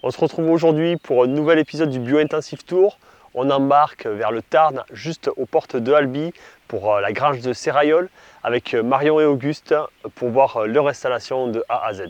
On se retrouve aujourd'hui pour un nouvel épisode du Bio Intensive Tour. On embarque vers le Tarn, juste aux portes de Albi, pour la grange de Serrayol, avec Marion et Auguste, pour voir leur installation de A à Z.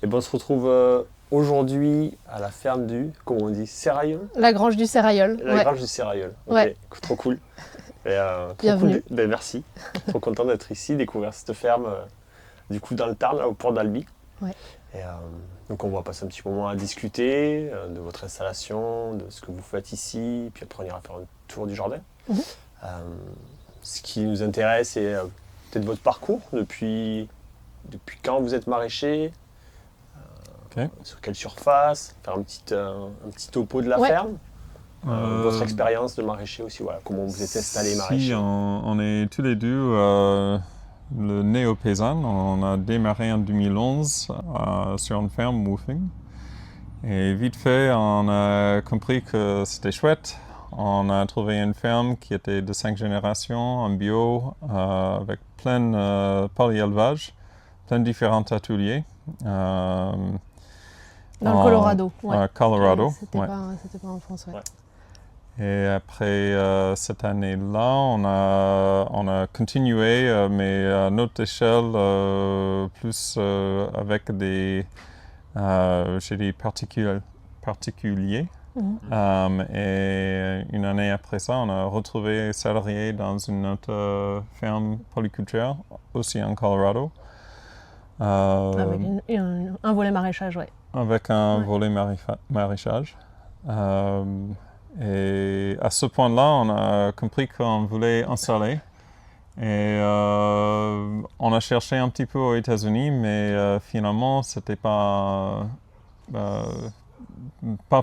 Et bon, on se retrouve aujourd'hui à la ferme du, comment on dit, Serrayol? La grange du Serrayol. La grange du Serrayol. Ok, Ouais. trop cool. Et, trop Bienvenue. cool. Ben, merci. Trop content d'être ici, découvrir cette ferme du coup dans le Tarn, là, au port d'Albi. Ouais. Et, donc on va passer un petit moment à discuter de votre installation, de ce que vous faites ici, puis après on ira faire un tour du jardin. Mhm. Ce qui nous intéresse, c'est peut-être votre parcours, depuis quand vous êtes maraîcher. Okay. Sur quelle surface, faire un petit topo de la Ouais. ferme, votre expérience de maraîcher aussi, voilà, comment vous êtes installé maraîcher. Si on est tous les deux le néo-paysan, on a démarré en 2011 sur une ferme woofing. Et vite fait, on a compris que c'était chouette. On a trouvé une ferme qui était de 5 générations en bio, avec plein de polyélevage, plein de différents ateliers. Dans le Colorado. Colorado, C'était ouais. pas en France, ouais. Ouais. Et après cette année-là, on a continué, mais à notre échelle, plus avec des particuliers. Mhm. Et une année après ça, on a retrouvé salarié dans une autre ferme polyculture, aussi en Colorado. Avec un volet maraîchage, ouais. Avec un Ouais. volet maraîchage. Et à ce point-là, on a compris qu'on voulait installer. Et on a cherché un petit peu aux États-Unis, mais finalement, c'était pas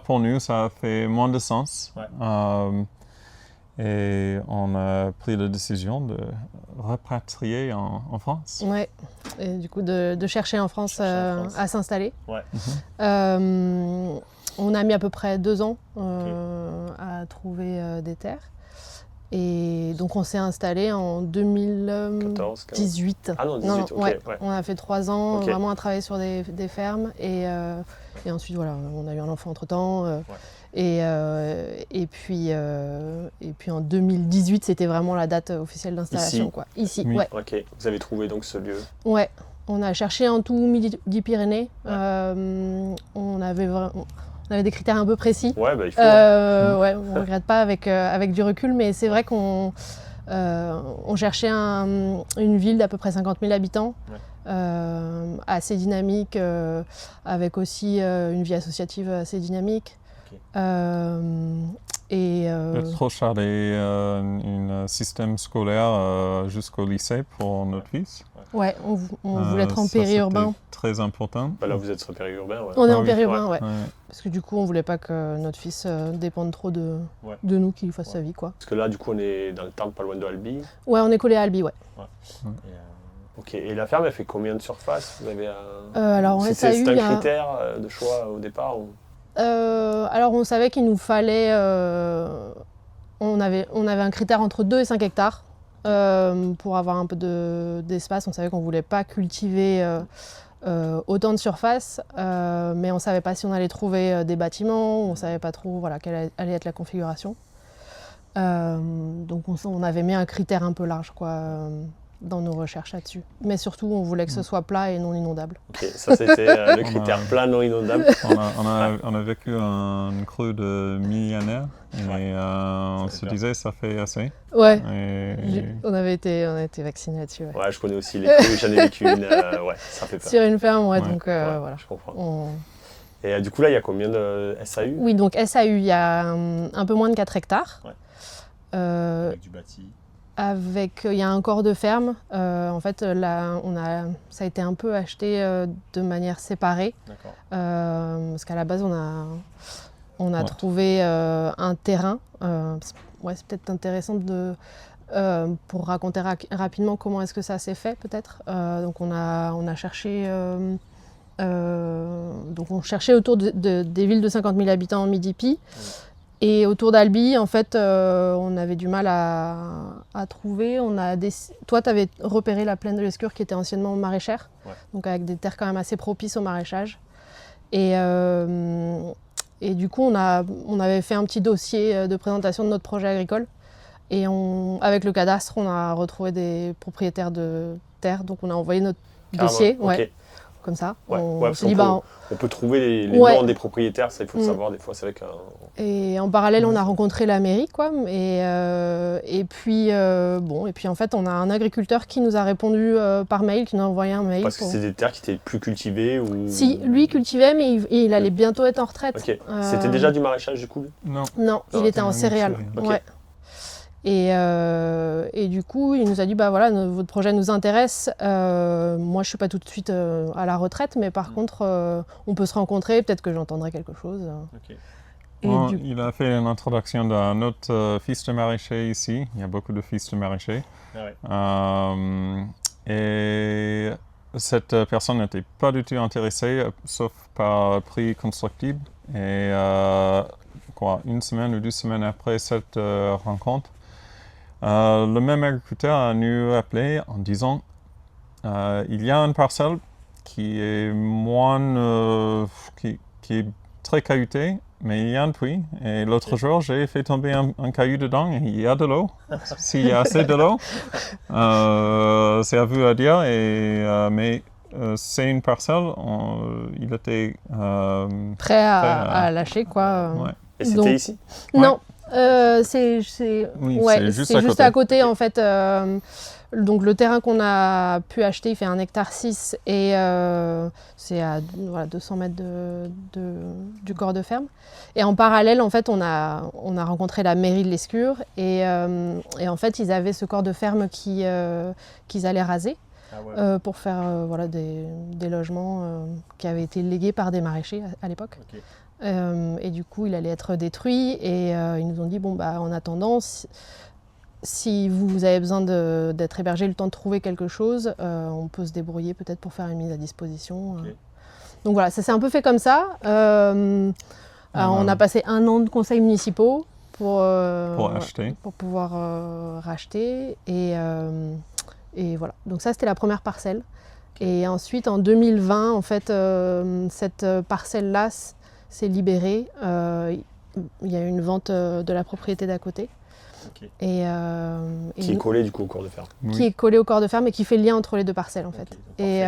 pour nous. Ça a fait moins de sens. Ouais. Et on a pris la décision de repatrier en France. Ouais. Et du coup, de chercher en France, à s'installer. Ouais. On a mis à peu près 2 ans à trouver des terres. Et donc on s'est installé en 2018. Ah non, 18, ok. Ouais. Ouais. On a fait 3 ans Ok. vraiment à travailler sur des fermes. Et ensuite, voilà, on a eu un enfant entre-temps. Et puis en 2018, c'était vraiment la date officielle d'installation. Ici. Quoi. Ici, Oui. ouais. Ok, vous avez trouvé donc ce lieu. Ouais. On a cherché en tout Midi-Pyrénées. On avait des critères un peu précis. Ouais, bah il faut. Ouais, on ne regrette pas avec du recul, mais c'est vrai qu'on cherchait une ville d'à peu près 50 000 habitants, assez dynamique, avec aussi une vie associative assez dynamique. Trop chargé un système scolaire jusqu'au lycée pour notre fils. Ouais, on voulait être en périurbain. Très important. Bah là, vous êtes sur périurbain, ouais. On est Ah en oui. périurbain, ouais. Ouais. Parce que du coup, on voulait pas que notre fils dépende trop de nous, qu'il fasse sa vie, quoi. Parce que là, du coup, on est dans le Tarn, pas loin de Albi. Ouais, on est collé à Albi, ouais. Ok, et la ferme, elle fait combien de surface? Vous avez alors, en SAU, c'est un critère de choix au départ ou... Alors, on savait qu'il nous fallait... on avait un critère entre 2 et 5 hectares pour avoir un peu d'espace. On savait qu'on ne voulait pas cultiver autant de surface, mais on ne savait pas si on allait trouver des bâtiments, on ne savait pas trop quelle allait être la configuration. Donc on avait mis un critère un peu large, quoi, dans nos recherches là-dessus. Mais surtout, on voulait que ce soit plat et non inondable. Ok, ça c'était le critère plat, non inondable. On a vécu un creux de millénaire et on se disait ça fait assez. Ouais, Et on avait été vaccinés là-dessus. Ouais. Ouais, je connais aussi les crues, j'en ai vécu une, ouais, ça fait peur. Sur une ferme, Ouais. donc voilà. Je comprends. Et du coup là, il y a combien de SAU? Oui, donc SAU, il y a un peu moins de 4 hectares. Avec du bâti. Il y a un corps de ferme. En fait, là, ça a été un peu acheté de manière séparée. D'accord. Parce qu'à la base, On a Ouais. trouvé un terrain. C'est peut-être intéressant pour raconter rapidement comment est-ce que ça s'est fait, peut-être. Donc on a cherché. Donc on cherchait autour des villes de 50 000 habitants en Midi-Pi. Et autour d'Albi, en fait, on avait du mal à trouver. Toi, tu avais repéré la plaine de l'Escure qui était anciennement maraîchère, donc avec des terres quand même assez propices au maraîchage. Et du coup, on avait fait un petit dossier de présentation de notre projet agricole. Et avec le cadastre, on a retrouvé des propriétaires de terres. Donc on a envoyé notre dossier. Ok. Comme ça. On s'est dit, on peut trouver les noms des propriétaires, ça il faut le savoir des fois. C'est vrai que, et en parallèle, on a rencontré la mairie, quoi. Et puis en fait, on a un agriculteur qui nous a répondu par mail, qui nous a envoyé un mail. Parce que c'est des terres qui étaient plus cultivées ou... Si, lui cultivait, mais il allait bientôt être en retraite. Ok. C'était déjà du maraîchage du coup? Non. Non, il était en céréales. Ok. Ouais. Et du coup, il nous a dit, votre projet nous intéresse. Moi, je suis pas tout de suite à la retraite, mais par contre, on peut se rencontrer. Peut-être que j'entendrai quelque chose. Ok. Il a fait une introduction d'un autre fils de maraîcher ici. Il y a beaucoup de fils de maraîchers. Et cette personne n'était pas du tout intéressée, sauf par prix constructible. Et une semaine ou 2 semaines après cette rencontre, le même agriculteur nous a appelé en disant il y a une parcelle qui est qui est très cailloutée, mais il y a un puits. Et l'autre jour, j'ai fait tomber un caillou dedans et il y a de l'eau. S'il y a assez de l'eau, c'est à vous à dire. Mais c'est une parcelle, il était prêt à lâcher, quoi. Ouais. Et c'était ici? Non. C'est juste à côté en fait. Donc le terrain qu'on a pu acheter, il fait 1,6 hectare et c'est à 200 mètres du corps de ferme. Et en parallèle, en fait, on a rencontré la mairie de l'Escure et en fait, ils avaient ce corps de ferme qu'ils allaient raser pour faire des logements qui avaient été légués par des maraîchers à l'époque. Okay. Et du coup, il allait être détruit et ils nous ont dit, en attendant, si vous avez besoin d'être hébergé, le temps de trouver quelque chose, on peut se débrouiller peut-être pour faire une mise à disposition. Okay. Donc voilà, ça s'est un peu fait comme ça. On a passé 1 an de conseils municipaux pour pouvoir racheter. Et voilà, donc ça c'était la première parcelle. Et ensuite, en 2020, en fait, cette parcelle-là s'est libérée. Il y a eu une vente de la propriété d'à côté. Okay. Qui est collé du coup au corps de ferme. Qui est collé au corps de ferme et qui fait le lien entre les 2 parcelles en fait. Okay,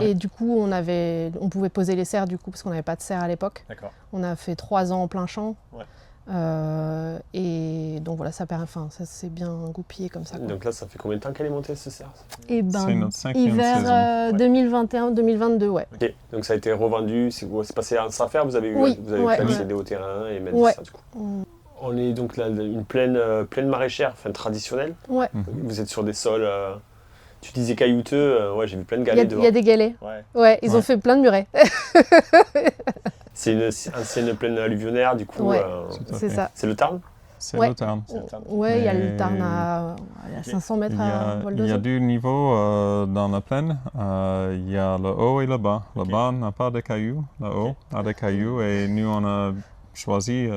et du coup on pouvait poser les serres du coup parce qu'on n'avait pas de serre à l'époque. D'accord. On a fait 3 ans en plein champ. Ouais. Et donc voilà, ça s'est bien goupillé comme ça. Quoi. Donc là, ça fait combien de temps qu'elle est montée ce cerf? C'est notre 5e hiver saison. 2021-2022, ouais. Ok, donc ça a été revendu, c'est passé sans faire, vous avez pu accéder au terrain et mettre ça du coup. On est donc là une plaine maraîchère, enfin traditionnelle. Ouais. Vous êtes sur des sols, tu disais caillouteux, j'ai vu plein de galets dehors. Il y a des galets. Ouais, ils ont fait plein de murets. C'est une ancienne plaine alluvionnaire du coup. Ouais, c'est ça. C'est le Tarn? C'est le Tarn. Ouais, il y a le Tarn à 500 mètres à vol Il y a 2 niveaux dans la plaine. Il y a le haut et le bas. Le bas n'a pas de cailloux, le haut a des cailloux et nous on a choisi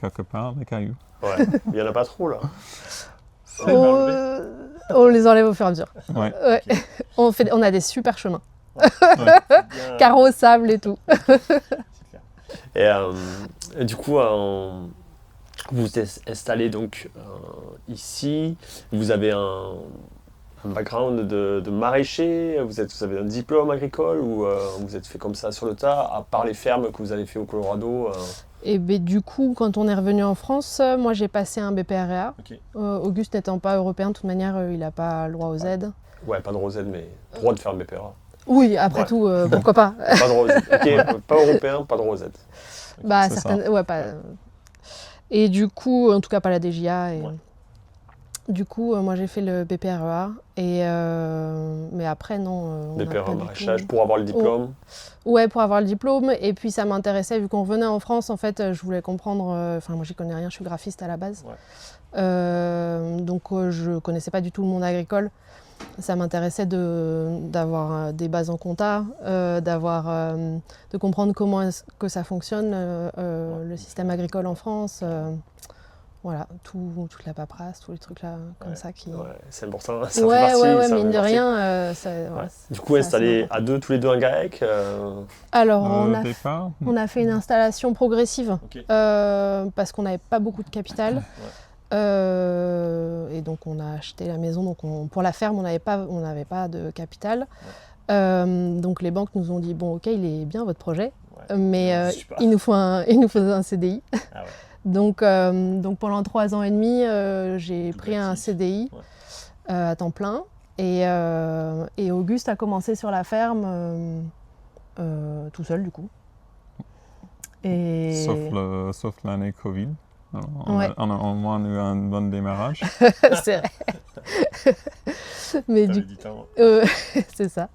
quelque part les cailloux. Ouais, il n'y en a pas trop là. On les enlève au fur et à mesure. Ouais. Okay. On a des super chemins. Carreaux, sable et tout. Et du coup, vous êtes installé donc ici. Vous avez un background de maraîcher. Vous avez un diplôme agricole ou vous êtes fait comme ça sur le tas, à part les fermes que vous avez fait au Colorado. Et du coup, quand on est revenu en France, moi j'ai passé un BPREA. Okay. Auguste n'étant pas européen, de toute manière, il n'a pas le droit aux aides. Ouais, pas de droit aux aides, mais droit de faire un BPREA. Oui, après tout, pourquoi pas. Pas de droit aux aides. Ok, pas européen, pas de droit aux aides. Certaines, pas. Et du coup, en tout cas pas la DGA. Du coup, moi j'ai fait le BPREA, mais après non. on n'a BPR pas en du maraîchage tout- pour avoir le diplôme. Ouais, pour avoir le diplôme. Et puis ça m'intéressait, vu qu'on venait en France, en fait, je voulais comprendre. Enfin, moi j'y connais rien, je suis graphiste à la base. Donc je connaissais pas du tout le monde agricole. Ça m'intéressait d'avoir des bases en compta, de comprendre comment est-ce que ça fonctionne, le système agricole en France. Voilà, toute la paperasse, tous les trucs là comme ça qui. Ouais, c'est important, ça fait Ouais, partie. ouais, ça mine fait de partie. rien, Ouais. Du c'est coup, assez installé important. à deux, tous les deux en GAEC. Alors, Au départ, on a fait une installation progressive Ok. parce qu'on n'avait pas beaucoup de capital. Et donc, on a acheté la maison. Donc, pour la ferme, on n'avait pas de capital. Donc, les banques nous ont dit bon, ok, il est bien votre projet, mais Super. il nous faut un CDI. Ah ouais. Donc, pendant 3 ans et demi, j'ai Tout pris un actif. CDI Ouais. à temps plein. Et Auguste a commencé sur la ferme tout seul, du coup. Et... sauf l'année Covid. Alors, Ouais. on a au moins eu un bon démarrage. c'est vrai. Mais T'avais du du temps. c'est ça.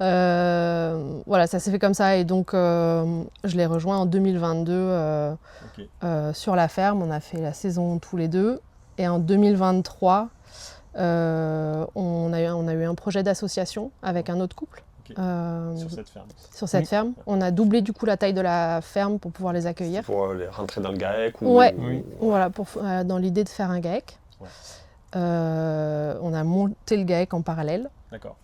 Voilà, ça s'est fait comme ça. Et donc, je l'ai rejoint en 2022 sur la ferme. On a fait la saison tous les deux. Et en 2023, on a eu un projet d'association avec un autre couple. Sur cette ferme. Sur cette ferme. On a doublé du coup la taille de la ferme pour pouvoir les accueillir. Pour les rentrer dans le GAEC ou... Ouais, Oui. voilà, dans l'idée de faire un GAEC. Ouais. On a monté le GAEC en parallèle. D'accord.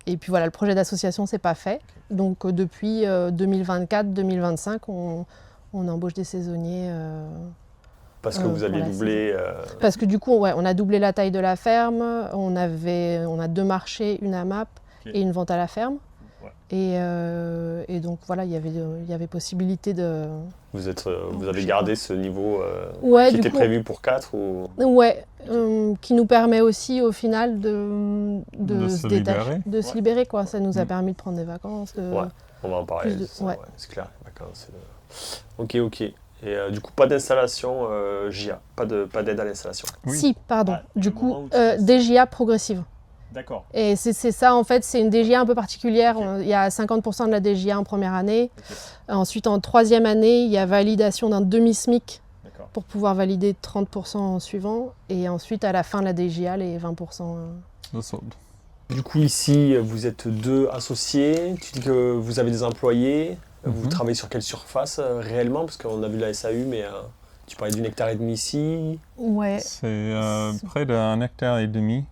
Et puis voilà, le projet d'association s'est pas fait. Donc depuis 2024-2025, on embauche des saisonniers. Parce que vous aviez pour la doublé... Parce que du coup, ouais, on a doublé la taille de la ferme. On a 2 marchés, une AMAP et une vente à la ferme. Ouais. Et donc voilà, il y avait possibilité de... Vous je avez sais gardé ce niveau Ouais, qui du était coup, prévu pour 4 ou... Ouais, qui nous permet aussi au final De se libérer. de se libérer, quoi. Ça nous a permis de prendre des vacances. Ouais, on va en parler. plus de- ça, ouais. c'est clair, les vacances. Ok. Et du coup, pas d'installation JA, pas d'aide à l'installation. Oui. Si, pardon. Ah, Du le moment coup, où tu fais ça. DJA progressive. D'accord. Et c'est ça, en fait, c'est une DJA un peu particulière. Ok. Il y a 50% de la DJA en première année. Ok. Ensuite, en 3e année, il y a validation d'un demi-SMIC D'accord. pour pouvoir valider 30% en suivant. Et ensuite, à la fin de la DJA, les 20%. Le solde. Du coup, ici, vous êtes 2 associés. Tu dis que vous avez des employés. Vous travaillez sur quelle surface réellement? Parce qu'on a vu la SAU, mais tu parlais d'1,5 hectare ici. Ouais, C'est près d'1,5 hectare. de vue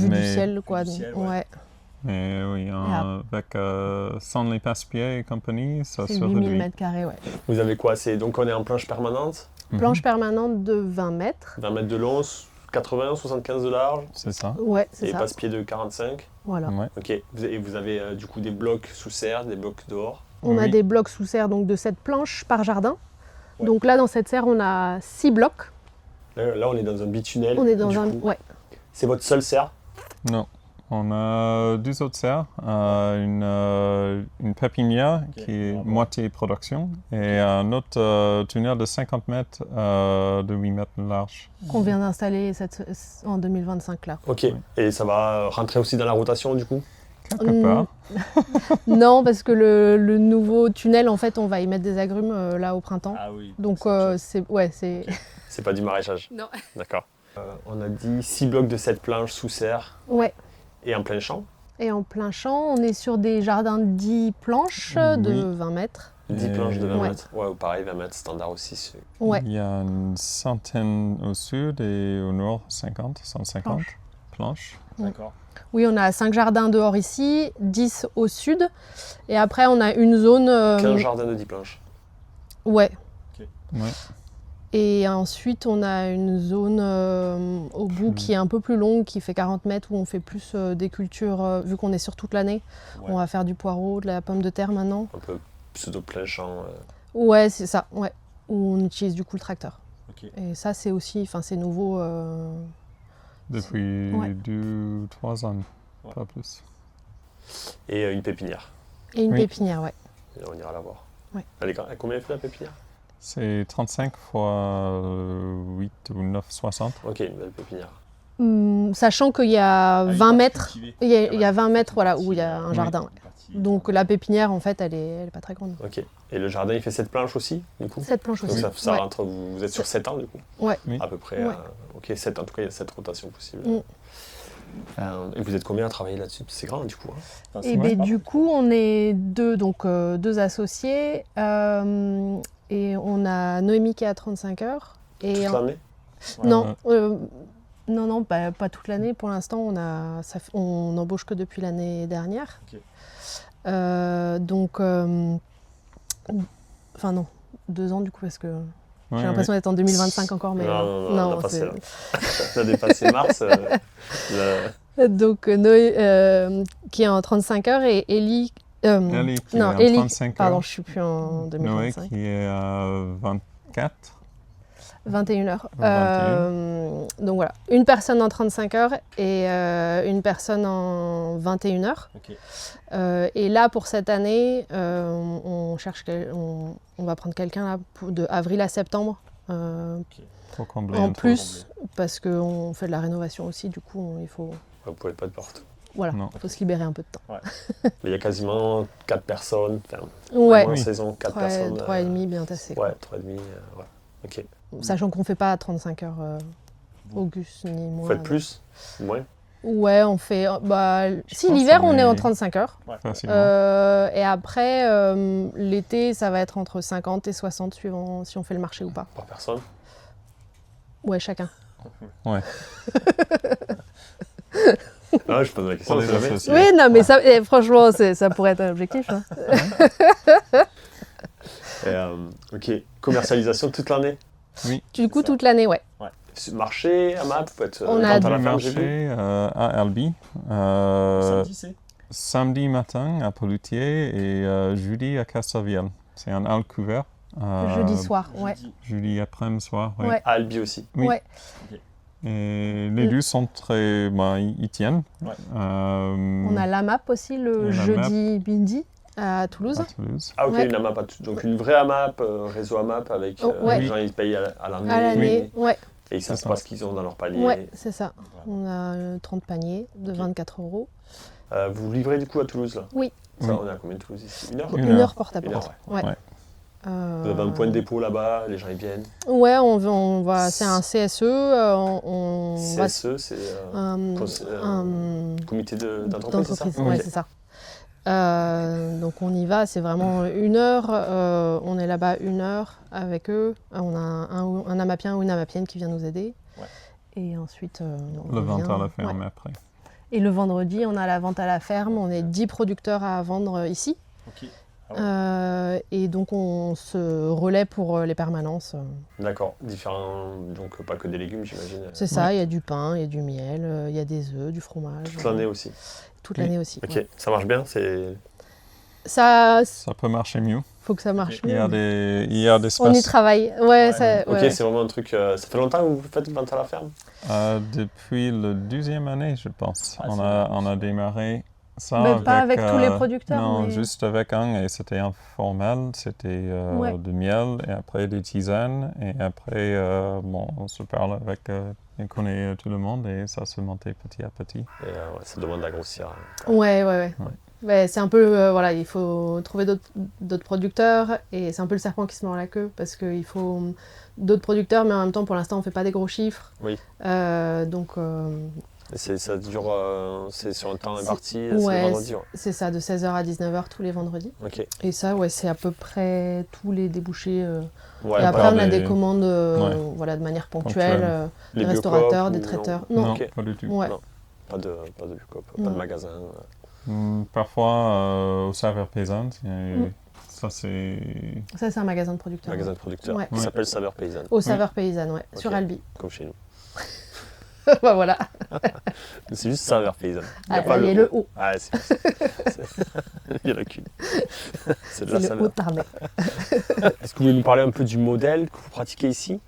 du mais, ciel, quoi. du ciel, ouais. ouais. mais oui, avec sans les passe-pieds et compagnie, ça C'est se 8000 réduit. mètres carrés, ouais. Vous avez quoi? Donc on est en planche permanente, Planche permanente de 20 mètres. 20 mètres de long, 80, 75 de large, C'est ça. Ouais, c'est et ça. passe-pied de 45. Voilà. Ouais. Ok. Et vous avez du coup des blocs sous serre, des blocs dehors. On a Oui. des blocs sous serre donc de 7 planches par jardin. Ouais. Donc là, dans cette serre, on a 6 blocs. Là, on est dans un bitunnel. On est dans du un. coup. Ouais. C'est votre seule serre? Non. On a 2 autres serres, une pépinière Ok, qui est on va voir. moitié production et un autre tunnel de 50 mètres de 8 mètres de large. Qu'on vient d'installer en 2025 là. Ok. Et ça va rentrer aussi dans la rotation du coup? Quelque part. Non, parce que le nouveau tunnel, en fait, on va y mettre des agrumes là au printemps. Ah oui. Donc c'est. C'est pas du maraîchage. Non. D'accord. On a dit 6 blocs de 7 planches sous serre Ouais. et en plein champ. Et en plein champ, on est sur des jardins de 10 planches de Oui. 20 mètres. 10 Et- planches de 20 Ouais. mètres. Ouais, pareil, 20 mètres standard aussi. Ouais. Il y a une centaine au sud et au nord 150 planches. D'accord. Oui, on a 5 jardins dehors ici, 10 au sud. Et après, on a une zone. 15 jardins de 10 planches. Ouais. Ouais. Et ensuite, on a une zone au bout qui est un peu plus longue, qui fait 40 mètres, où on fait plus des cultures, vu qu'on est sur toute l'année. Ouais. On va faire du poireau, de la pomme de terre maintenant. Un peu pseudo plein champ. Ouais, c'est ça, ouais. Où on utilise du coup le tracteur. Ok. Et ça, c'est aussi, c'est nouveau. Depuis Ouais. 2-3 ans, Ouais. pas plus. Et une pépinière. Et une Oui. pépinière, ouais. Et on ira la voir. Ouais. Elle est combien elle fait la pépinière? C'est 35 fois 8 ou 9,60. Ok, une belle pépinière. Sachant qu'il y a 20 mètres, il y a 20 mètres Une voilà, où il y a un Oui. jardin. Donc la pépinière, en fait, elle est pas très grande. Ok. Et le jardin, il fait 7 planches aussi, du coup? Cette planche Donc aussi. ça Ouais. rentre, vous êtes sur 7 ans, du coup? Ouais. Oui. À peu près. Ouais. Ok, 7, en tout cas, il y a 7 rotations possibles. Mm. Et vous êtes combien à travailler là-dessus? C'est grand, du coup. Hein. Enfin, Et c'est- ben, du coup, on est deux, donc deux associés. Et on a Noémie qui a 35 heures. Et Toute l'année? non, non, pas toute l'année. Pour l'instant, on embauche que depuis l'année dernière. Ok. Donc, enfin non, 2 ans du coup, parce que Ouais, j'ai l'impression d'être en 2025 encore, mais Non, on a passé c'est- là. On a dépassé mars. Donc Noé qui est en 35 heures et Ellie. Ellie qui non, est en Ellie, 35 pardon, heures. je suis plus en Noé 2025. qui est à 24. 21 heures. 21. Donc voilà, une personne en 35 heures et une personne en 21 heures. Ok. Et là, pour cette année, on cherche, on va prendre quelqu'un là de avril à septembre. Pour combler En un trou. plus, parce qu'on fait de la rénovation aussi, du coup, il faut, Vous pouvez pas de porte. voilà, Non. faut se libérer un peu de temps. Mais il y a quasiment 4 personnes. Enfin, Ouais, en Oui. saison, 4 personnes. 3 et demi bien tassé. Ouais, 3 et demi. Ouais. Ok. Sachant qu'on fait pas 35 heures, Auguste ni moi. Vous faites plus? Moins? Ouais, on fait. Bah, si pense l'hiver, qu'on on est en est- 35 heures. Facilement. Et après, l'été, ça va être entre 50 et 60, suivant si on fait le marché ou pas. Par personne? Ouais, chacun. Ah, je pose la question. Pour les c'est jamais. associés. Oui, non, mais ça, franchement, ça pourrait être un objectif. Hein. Ok. Commercialisation toute l'année? Du coup, ça. toute l'année, ouais. Marché, AMAP, vous faites On a vente à la Du ferme, j'ai vu. marché à Albi. C'est Samedi matin à Pollutier et jeudi à Castelvielle. C'est un hall couvert. Jeudi soir, ouais. Jeudi après-midi soir, oui. Ouais. À Albi aussi. Oui. Ouais. Et les deux sont très... ils tiennent. Ouais. On a l'AMAP aussi le Et jeudi midi à Toulouse. à Toulouse. Ah ok, Ouais. une AMAP, donc une vraie AMAP, réseau AMAP avec Oh, ouais. les gens ils payent à l'année. À l'année, ouais. Et ils savent C'est ça. pas ce qu'ils ont dans leur panier. Ouais, c'est ça. On a 30 paniers de 24 €. Vous livrez du coup à Toulouse là? Oui. Ça, Oui. on est à combien de Toulouse ici? 1 heure? Une Une heure. heure porte à Une porte. heure, Ouais. Ouais. Vous avez un point de dépôt là-bas, les gens ils viennent. Ouais, on va. C'est un CSE. On va. CSE, c'est Un, un- comité d'entreprise, c'est ça? d'entreprise, ouais, Ok. c'est ça. Donc on y va, c'est vraiment 1 heure. On est là-bas 1 heure avec eux. On a un amapien ou une amapienne qui vient nous aider. Ouais. Et ensuite, on Le vente revient. à la ferme Ouais. après. Et le vendredi, on a la vente à la ferme. On est 10 producteurs à vendre ici. Ok. Et donc on se relaie pour les permanences. D'accord, différents, donc pas que des légumes j'imagine. C'est ça, il y a du pain, il y a du miel, il y a des œufs, du fromage. Toute l'année aussi. Toute Oui. l'année aussi. Ok, ouais. ça marche bien, c'est... Ça, Ça peut marcher mieux. faut que ça marche Il y a mieux. des espaces. On y travaille. Ouais, ça, Ok, ouais. c'est vraiment un truc... ça fait longtemps que vous faites vente à la ferme? Depuis la 12e année, je pense. Ah, on a démarré ça Mais pas avec tous les producteurs, Non, mais- juste avec un et c'était informel. C'était Ouais. du miel et après des tisanes et après on se parle avec on connaît tout le monde et ça se montait petit à petit. Et ça demande à grossir. Ouais. Ouais, c'est un peu, voilà, il faut trouver d'autres producteurs et c'est un peu le serpent qui se mord la queue parce qu'il faut d'autres producteurs, mais en même temps, pour l'instant, on fait pas des gros chiffres. Oui. Donc, Et ça dure... c'est sur un temps imparti, c'est ouais, le vendredi, ouais. c'est ça, de 16h à 19h tous les vendredis. Ok. Et ça, ouais, c'est à peu près tous les débouchés. Ouais, Et après, part on a des- des commandes Ouais. voilà, de manière ponctuelle, Ponctuelle. des les restaurateurs, Biocoop des ou traiteurs. Non, Non. Ok. pas du tout. Ouais. Non. Pas de Biocoop, pas Non. de magasin. Parfois au Saveur Paysanne. Mm. Ça c'est... Ça, c'est un magasin de producteurs. Magasin de producteurs. Ouais. Qui s'appelle Saveur Paysanne, Aux saveurs paysannes, ouais, Ok. sur Albi. comme chez nous. Bah voilà. C'est juste Saveur Paysanne. Ah, là, il y a le haut. Ah, il y a la cul. C'est de la C'est le saveur. Haut-Tarnais. Est-ce que vous pouvez nous parler un peu du modèle que vous pratiquez ici?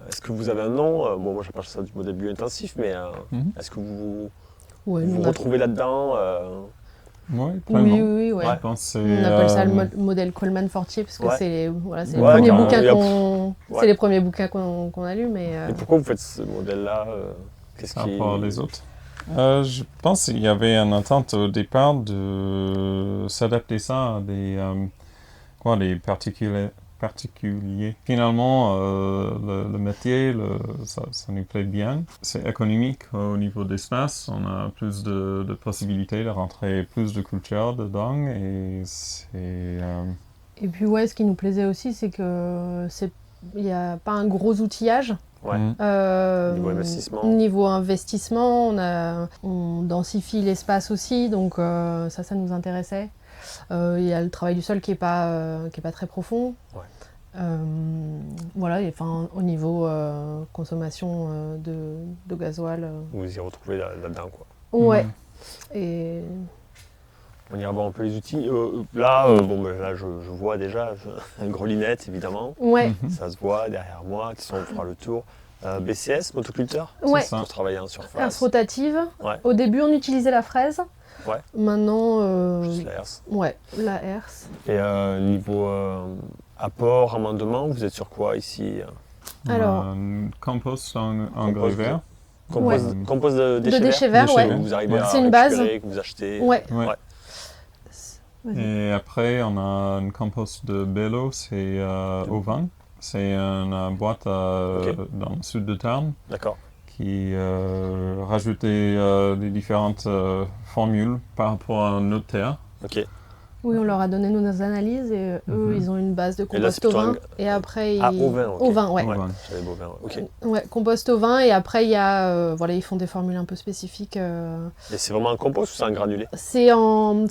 Est-ce que vous avez un nom? Bon, moi j'appelle ça du modèle bio-intensif, mais Mhm. est-ce que vous Ouais, vous nous, on a- retrouvez là-dedans? Oui, Oui, pleinement. oui, oui, ouais. Je pense que c'est, On appelle ça le modèle Coleman-Fortier parce que Ouais. c'est voilà, les Ouais, premiers carrément. bouquins Il y a- qu'on Ouais. c'est les premiers bouquins qu'on a lus, mais Et pourquoi vous faites ce modèle-là Qu'est-ce par qui... rapport aux autres. Je pense qu'il y avait une attente au départ de s'adapter ça à des particuliers. Finalement, le métier, ça nous plaît bien. C'est économique au niveau d'espace. On a plus de possibilités de rentrer plus de culture dedans. Et et puis ouais, ce qui nous plaisait aussi, c'est que il n'y a pas un gros outillage. Ouais. Niveau investissement. Niveau investissement, on densifie l'espace aussi, donc ça nous intéressait. Il y a le travail du sol qui est pas très profond. Ouais. Voilà, et enfin au niveau consommation de gasoil. Vous vous y retrouvez là-dedans, quoi. Ouais. Et On ira voir un peu les outils. Là, je vois déjà un grelinette, évidemment. ouais, Ça se voit derrière moi. De toute façon, on fera le tour. BCS, motoculteur, ouais. ça. pour travailler en surface. Herse rotative. Ouais. Au début, on utilisait la fraise. Ouais. Maintenant, Juste la herse. ouais, la herse. Et niveau apport, amendement, vous êtes sur quoi ici Alors, un compost en Compost grès vert. Compost de déchets de déchets verts verts, Déchets ouais. verts. que vous arrivez Ouais. à C'est une récupérer, base. que vous achetez. Ouais. Ouais. Vas-y. Et après, on a un compost de Bello, c'est au vin. C'est une boîte Ok. dans le sud de Tarn D'accord. qui rajoutait les différentes formules par rapport à notre terre. Ok. Oui, on leur a donné nos analyses et eux, ils ont une base de Et là, c'est compost au plutôt vin. Et après, Ah, au vin, ok. Au vin, ouais. Au vin. J'avais beau vin, ok. Ouais, compost au vin. Et après, il y a, voilà, ils font des formules un peu spécifiques. Et c'est vraiment un compost ou c'est un granulé C'est en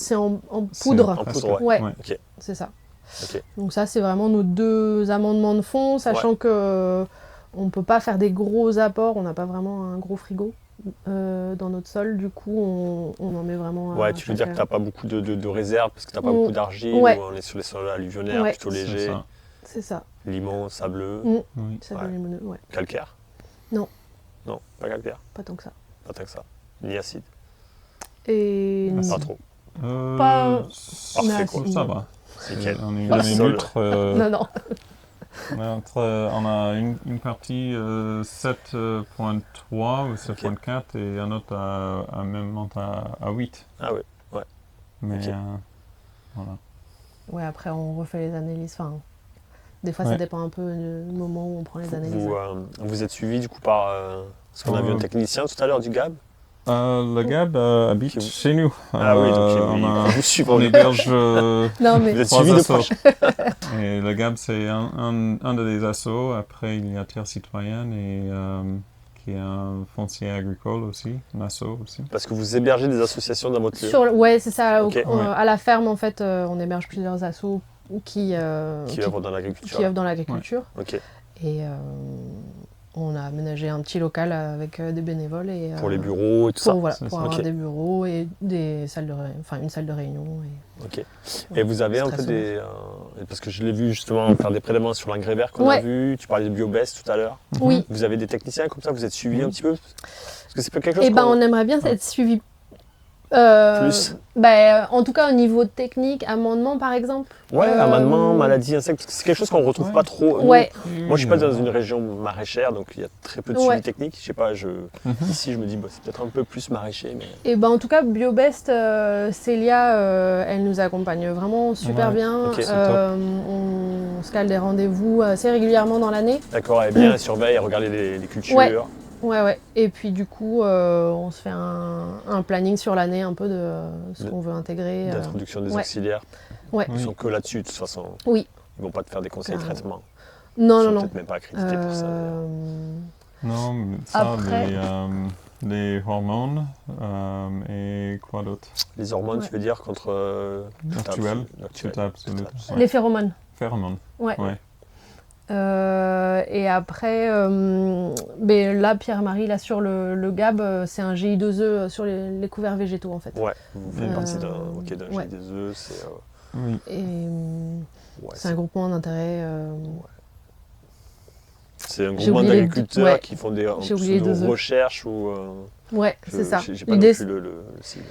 poudre. En poudre, Ouais, Ouais. Ok. c'est ça. Ok. Donc ça, c'est vraiment nos 2 amendements de fond, sachant que on peut pas faire des gros apports. On n'a pas vraiment un gros frigo dans notre sol. Du coup, on en met vraiment. Ouais, tu veux dire que t'as pas beaucoup de réserve parce que t'as pas Mm. beaucoup d'argile, Ouais. ou on est sur les sols alluvionnaires Ouais. plutôt C'est légers, ça. C'est ça. limon, sableux, Oui. Ça Ouais. donne les mono- ouais. calcaire Non. Non, pas calcaire, Pas tant que ça. pas tant que ça. Ni acide, Et Ah, pas si. trop. Pas- Parfait, quoi. Ça va. Nickel. On est, Pas on le est sol. neutre. Non, non. On a une partie 7.3 ou 7.4 et un autre à même monte à 8. Ah oui. Mais Ok. voilà. Ouais, après, on refait les analyses. Enfin, des fois, ça Ouais. dépend un peu du moment où on prend les analyses. Vous êtes suivi du coup par parce qu'on a vu un technicien tout à l'heure du GAB. Le Gab habite Qui vous- chez nous. Ah oui, donc on vous suivez. on héberge Non, mais Vous êtes 3 suivi de assos. proche. Et le Gab, c'est un des assos. Après, il y a Terre Citoyenne et qui est un foncier agricole aussi, un asso aussi. Parce que vous hébergez des associations dans votre lieu ouais, c'est ça. Ok. À la ferme, en fait, on héberge plusieurs assos qui œuvrent dans qui l'agriculture. œuvrent dans l'agriculture. Ok. Et on a aménagé un petit local avec des bénévoles. Et, Pour les bureaux et tout ça. Voilà, C'est pour ça. avoir Ok. des bureaux et des salles une salle de réunion. Ok. Et vous avez c'est un très peu sommaire. parce que je l'ai vu justement faire des prélèvements sur l'engrais vert qu'on a Ouais. vu. Tu parlais de biobest tout à l'heure. Oui. Vous avez des techniciens comme ça, vous êtes suivis Oui. un petit peu parce que c'est pas quelque chose Et ben, qu'on- on aimerait bien être suivi. Plus. En tout cas, au niveau technique, amendement par exemple. Ouais, amendement, maladie, insectes, c'est quelque chose qu'on retrouve Ouais. pas trop. Ouais. Moi, je suis pas dans une région maraîchère, donc il y a très peu de suivi Ouais. technique. Je sais pas, ici, je me dis, bah, c'est peut-être un peu plus maraîcher, mais Et ben en tout cas, BioBest, Célia, elle nous accompagne vraiment super Ouais, bien. ok, c'est On se cale des rendez-vous assez régulièrement dans l'année. d'accord, elle est bien, elle surveille, elle regarde les cultures. Ouais. Ouais. Et puis du coup, on se fait un planning sur l'année un peu de ce De- qu'on veut intégrer. D'introduction des ouais. auxiliaires. Ouais. Ils sont que là-dessus, de toute façon. Oui. Ils vont pas te faire des conseils de Carrément. traitement. Non, Ils sont non. peut-être même pas accrédités pour ça. Non, mais ça, Après- les hormones et quoi d'autre? Les hormones, Ouais. tu veux dire, contre Naturel. Naturel. Tout absolu. Tout Les phéromones. Phéromones. Ouais. Ouais. Et après, là, Pierre-Marie, là, sur le GAB, c'est un GI2E sur les couverts végétaux, en fait. Ouais, vous faites partie d'un ouais. GI2E, c'est Oui. Et ouais, c'est un groupement d'intérêt. c'est un J'ai groupement oublié les deux- d'agriculteurs ouais. qui font des J'ai oublié les deux E. recherches ou Ouais, c'est ça. J'ai pas non L'idée, plus le cible.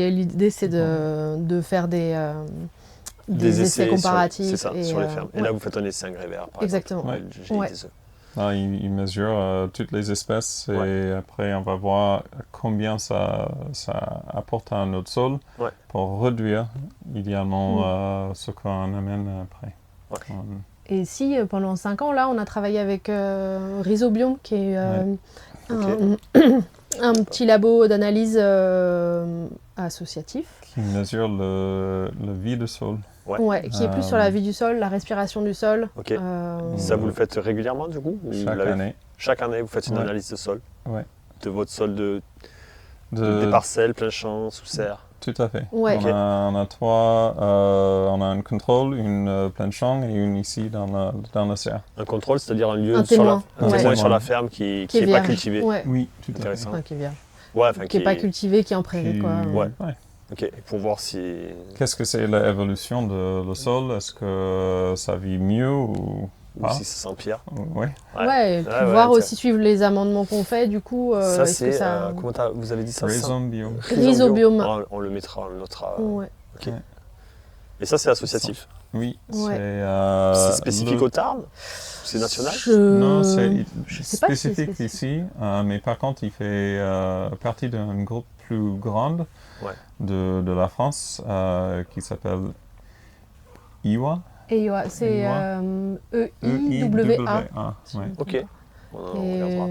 l'idée, c'est de faire des essais comparatifs. C'est ça, et, sur les fermes. Et ouais. là, vous faites un essai engrais-vert, par Exactement. exemple. Ouais. Là, il mesure toutes les espèces et après on va voir combien ça apporte à notre sol pour réduire idéalement ce qu'on amène après. Ouais. Et si pendant 5 ans, là, on a travaillé avec Rhizobiome, qui est un petit labo d'analyse associatif. Qui mesure le vie du sol. Ouais, qui est plus sur la vie du sol, la respiration du sol. Ok. Ça, vous le faites régulièrement, du coup? Chaque année. Chaque année, vous faites une analyse de sol? Ouais. De votre sol des parcelles, plein champ, sous serre? Tout à fait. Ouais. On a trois, on a un contrôle, une plein champ et une ici dans la serre. Un contrôle, c'est-à-dire un lieu un témoin sur la ferme qui n'est pas cultivé. Ouais. Oui, tout intéressant. Enfin, qui est vierge. Ouais, qui n'est pas cultivé, qui est en prairie. Quoi. Ouais. Ok, pour voir si... Qu'est-ce que c'est l'évolution de le sol? Est-ce que ça vit mieux ou pas? si ça s'empire. Ouais, et puis voir aussi suivre les amendements qu'on fait, du coup. Ça, c'est... comment vous avez dit ça? Rhizobiome. Rhizobiome. On le mettra, on le notera. Ouais. Ok. Et ça, c'est associatif? Oui. C'est spécifique au Tarn? C'est national? Non, c'est sais pas si c'est spécifique ici, mais par contre, il fait partie d'un groupe plus grand de la France qui s'appelle IWA. EIWA, c'est E-I-W-A. Ok, on regardera.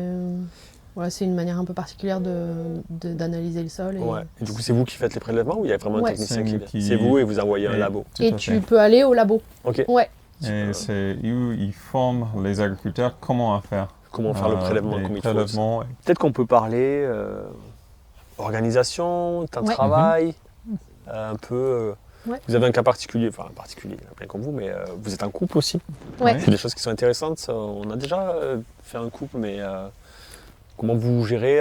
Voilà, c'est une manière un peu particulière d'analyser le sol. Et du coup, c'est vous qui faites les prélèvements ou il y a vraiment un technicien qui vient? C'est vous et vous envoyez un labo? Et tu peux aller au labo. Ok. Ouais. Et c'est eux, ils forment les agriculteurs comment faire. Comment faire le prélèvement comme il faut. Peut-être qu'on peut parler organisation, temps de travail, un peu... Vous avez un cas particulier, enfin particulier, plein comme vous, mais vous êtes un couple aussi. C'est des choses qui sont intéressantes. On a déjà fait un couple, mais comment vous gérez?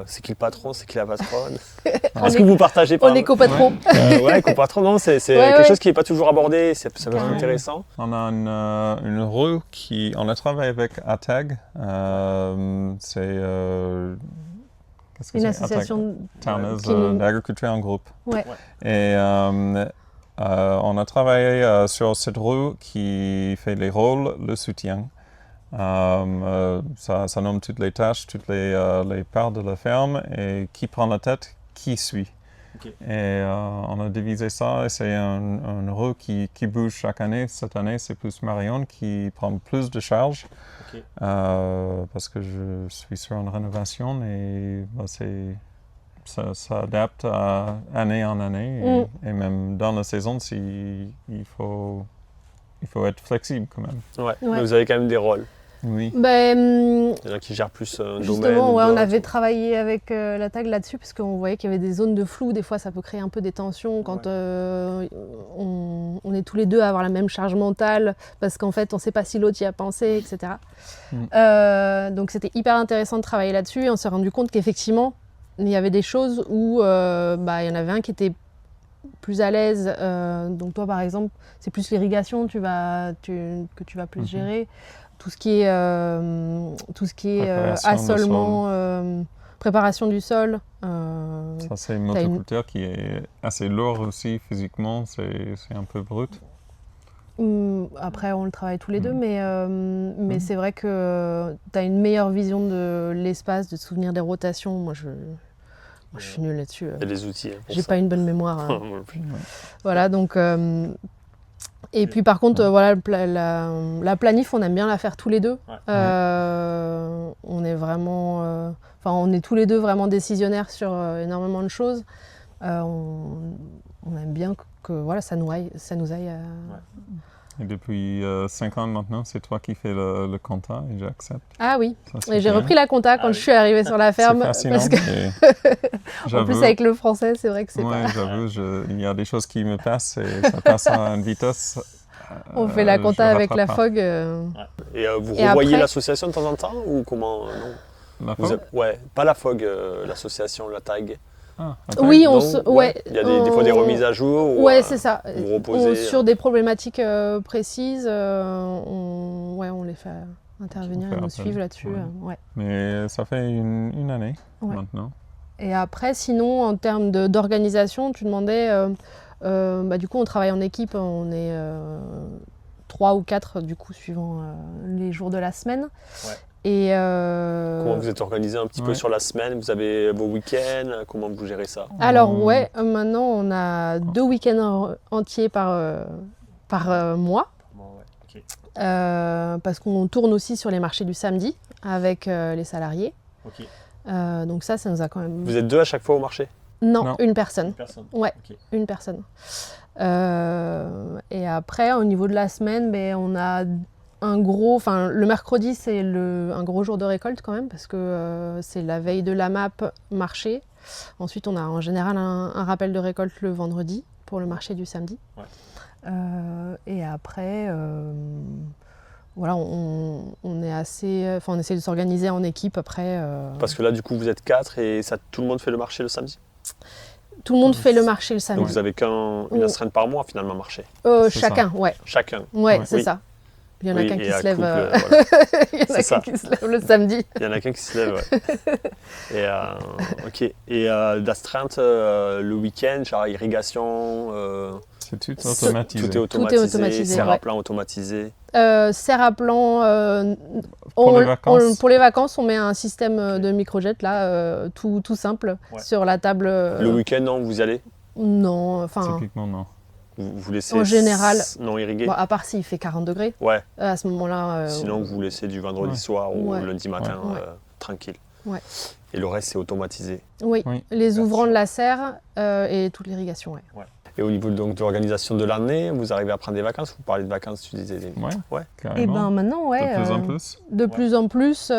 C'est qui le patron? C'est qui la patronne? Est-ce que vous partagez pas? On est copatron. Ouais, copatron, non, c'est quelque chose qui n'est pas toujours abordé, ça peut être intéressant. On a une rue on a travaillé avec ATAG, c'est... une association d'agriculture en groupe. Ouais. Et on a travaillé sur cette rue qui fait les rôles, le soutien. Ça nomme toutes les tâches, toutes les parts de la ferme et qui prend la tête, qui suit. Et on a divisé ça et c'est une rue qui bouge chaque année. Cette année, c'est plus Marion qui prend plus de charges parce que je suis sur une rénovation et ça adapte année en année et même dans la saison, il faut être flexible quand même. Ouais. Mais vous avez quand même des rôles. Oui. Il y en a qui gèrent plus un domaine. Justement, on avait travaillé avec la TAG là-dessus parce qu'on voyait qu'il y avait des zones de flou. Des fois, ça peut créer un peu des tensions quand on est tous les deux à avoir la même charge mentale parce qu'en fait, on ne sait pas si l'autre y a pensé, etc. Donc, c'était hyper intéressant de travailler là-dessus et on s'est rendu compte qu'effectivement, il y avait des choses où il y en avait un qui était plus à l'aise. Donc, toi, par exemple, c'est plus l'irrigation que tu vas plus gérer. Tout ce qui est assolement, préparation du sol. Ça, c'est une motoculture qui est assez lourd aussi physiquement, c'est un peu brut. Après, on le travaille tous les deux, mais c'est vrai que tu as une meilleure vision de l'espace, de te souvenir des rotations. Moi, je suis nulle là-dessus. Il y a des outils. J'ai pas une bonne mémoire. Voilà, donc... Et puis par contre, voilà, la planif, on aime bien la faire tous les deux. On est vraiment, on est tous les deux vraiment décisionnaires sur énormément de choses. On aime bien que voilà, ça nous aille. Et depuis 5 ans maintenant, c'est toi qui fais le compta et j'accepte. Ah oui, et j'ai repris la compta quand je suis arrivée sur la ferme. C'est fascinant. En plus avec le français, c'est vrai que c'est pas... j'avoue, il y a des choses qui me passent et ça passe à une vitesse. On fait la compta avec la FOG. Et vous revoyez l'association de temps en temps ou comment? Non. La FOG? Pas la FOG, l'association, la TAG. Oui, il y a des fois des remises à jour. C'est ça. Vous reposez, sur des problématiques précises, on les fait. intervenir et Faire nous appel, suivre là-dessus. ouais. Ouais. Mais ça fait une année Ouais. maintenant. Et après, sinon, en termes d'organisation, tu demandais, du coup, on travaille en équipe, on est 3 ou 4, du coup, suivant les jours de la semaine. Ouais. Et Comment vous êtes organisé un petit peu Ouais. sur la semaine? Vous avez vos week-ends? Comment vous gérez ça? alors, ouais, maintenant, on a 2 week-ends entiers par mois. Parce qu'on tourne aussi sur les marchés du samedi avec les salariés. Donc ça nous a quand même... Vous êtes 2 à chaque fois au marché? Non, une personne. Personne. Ouais, une personne. Et après, au niveau de la semaine, on a le mercredi, c'est un gros jour de récolte quand même, parce que c'est la veille de la map marché. Ensuite, on a en général un rappel de récolte le vendredi pour le marché du samedi. Ouais. Et après, voilà, on est assez... on essaie de s'organiser en équipe après. Parce que là, du coup, vous êtes 4 et tout le monde fait le marché le samedi? Tout le monde fait le marché le samedi. Donc vous avez qu'une astreinte par mois finalement marché? Chacun, ouais. Chacun? Ouais, c'est Oui. ça. Il y en a qu'un qui se lève. Voilà. Il y en a C'est ça. qu'un qui se lève le samedi. Il y en a qu'un qui se lève, ouais. Et, ok. Et d'astreinte, le week-end, genre irrigation, C'est tout automatisé. tout est automatisé, automatisé, serre ouais. à plan automatisé. Serre à plan. Pour les vacances. Pour les vacances, on met un système de microjet là, tout simple, Ouais. sur la table. Le week-end, non, vous y allez? Non, enfin. Typiquement, non. Vous laissez En général, non irrigué? Bon, à part s'il fait 40 degrés, Ouais. à ce moment-là. Sinon, vous laissez du vendredi Ouais. soir ou Ouais. lundi matin, Ouais. tranquille. Ouais. Et le reste, c'est automatisé. Oui, Oui. les ouvrants de la serre et toute l'irrigation, ouais. Et au niveau donc, de l'organisation de l'année, vous arrivez à prendre des vacances? Vous parlez de vacances, tu disais. Ouais, Et carrément. ben maintenant, ouais. De plus en plus. De plus en plus,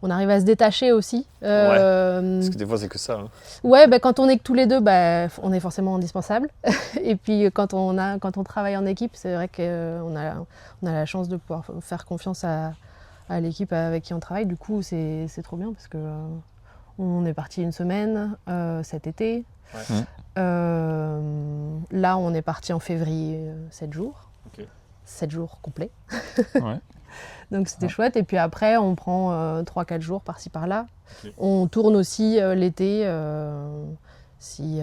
on arrive à se détacher aussi. Parce que des fois, c'est que ça. Hein. Ouais, quand on est que tous les deux, on est forcément indispensable. Et puis quand on travaille en équipe, c'est vrai qu'on a la chance de pouvoir faire confiance à l'équipe avec qui on travaille. Du coup, c'est trop bien parce que on est parti une semaine cet été. Ouais. Là, on est parti en février 7 jours. Ok. 7 jours complets. Ouais. Donc c'était Ouais. chouette. Et puis après, on prend 3-4 jours par-ci par-là. Ok. On tourne aussi l'été si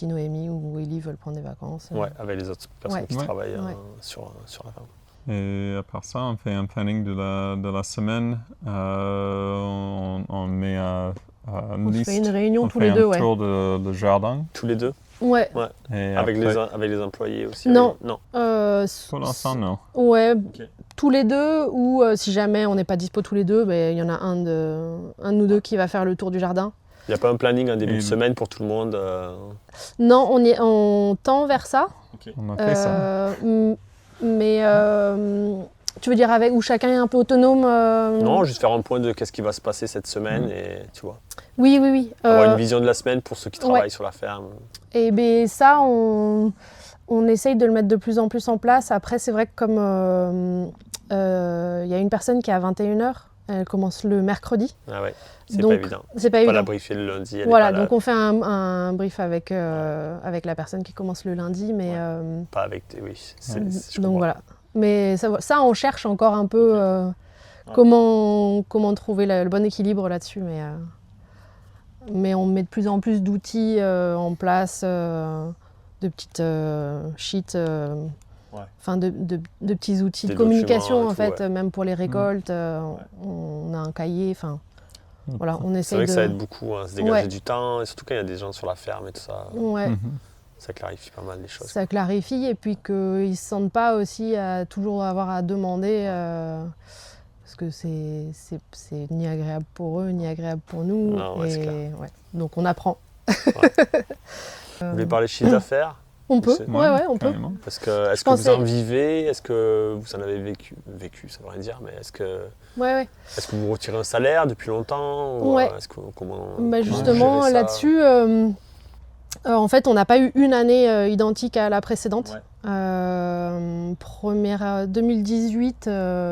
Noémie ou Ellie veulent prendre des vacances. Ouais, avec les autres personnes Ouais. qui Ouais. travaillent Ouais. sur la ferme. Et à part ça, on fait un planning de la semaine. On met une On se liste. fait une réunion On tous fait les deux, un ouais. tour de jardin. Tous les deux? Ouais. Et Avec après, les employés aussi? Non. Non. pour l'instant, non. Ouais, Ok. tous les deux, ou si jamais on n'est pas dispo tous les deux, il y en a un de nous deux qui va faire le tour du jardin. Il n'y a pas un planning en début Et- de semaine pour tout le monde? Non, on tend vers ça. On a fait ça. Mais tu veux dire où chacun est un peu autonome Non, juste faire un point de qu'est-ce qui va se passer cette semaine et tu vois. Oui, oui, oui. Avoir une vision de la semaine pour ceux qui travaillent ouais. sur la ferme. Et bien ça, on essaye de le mettre de plus en plus en place. Après, c'est vrai que comme y a une personne qui est à 21h, elle commence le mercredi. Ah ouais, c'est Donc, pas évident. C'est pas Pas évident. la briefer le lundi. Elle Voilà, est pas, donc on fait un brief avec la personne qui commence le lundi, mais Ouais. Pas avec. Oui, je donc comprends. voilà. Mais ça, on cherche encore un peu comment trouver le bon équilibre là-dessus, mais on met de plus en plus d'outils en place, de petites sheets, enfin de petits outils Des de communication documents et en tout, fait, ouais. même pour les récoltes. On a un cahier, enfin voilà, on C'est essaye vrai de. que ça aide beaucoup à se dégager Ouais. du temps, et surtout quand il y a des gens sur la ferme et tout ça. Ouais. Mhm. Ça clarifie pas mal les choses. Ça clarifie et puis qu'ils ne se sentent pas aussi à toujours avoir à demander parce que c'est ni agréable pour eux ni agréable pour nous. Non, ouais, c'est clair. Ouais. Donc on apprend. Vous voulez parler chiffre d'affaires? On peut, C'est- ouais, on peut. carrément. Parce que est-ce que pense vous en que- vivez? Est-ce que vous en avez vécu, ça veut rien dire, mais est-ce que vous retirez un salaire depuis longtemps? Ou, Ouais. est-ce que, comment Bah, vous justement, gérez ça? là-dessus, en fait, on n'a pas eu une année identique à la précédente. Ouais. Première 2018,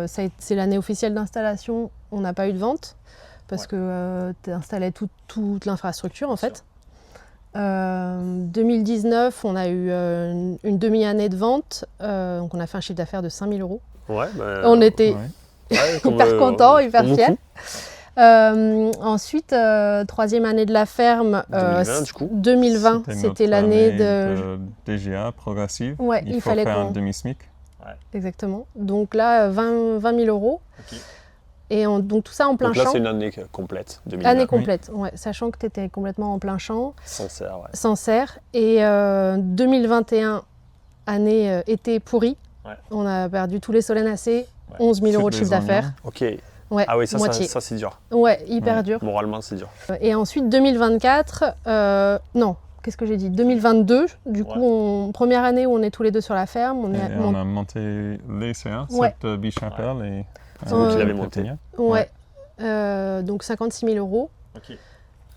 c'est l'année officielle d'installation. On n'a pas eu de vente parce que tu installais toute l'infrastructure en fait. 2019, on a eu une demi-année de vente, donc on a fait un chiffre d'affaires de 5 000 euros. Ouais, On était hyper contents, hyper fiers. Ensuite, troisième année de la ferme, 2020 du coup. 2020, c'était l'année de DGA progressive. Ouais, il faut fallait faire qu'on... un demi-SMIC. Exactement. Donc là, 20 000 euros. Ok. Et donc tout ça en plein Donc là, champ. c'est une année complète, 2020. Année complète, ouais, sachant que tu étais complètement en plein champ. Sans serre, ouais. Sans serre. Et 2021, année été pourrie. Ouais. On a perdu tous les solenacées, 11 000 euros de chiffre d'affaires. Ok. Ouais, Ah oui, ça c'est dur. Ouais, hyper dur. Moralement, c'est dur. Et ensuite, 2024, non, qu'est-ce que j'ai dit 2022, du coup, première année où on est tous les deux sur la ferme. On a monté les serres, cette bichapelle et... C'est vous qui l'avez monté. Ouais. Donc 56 000 euros. Ok.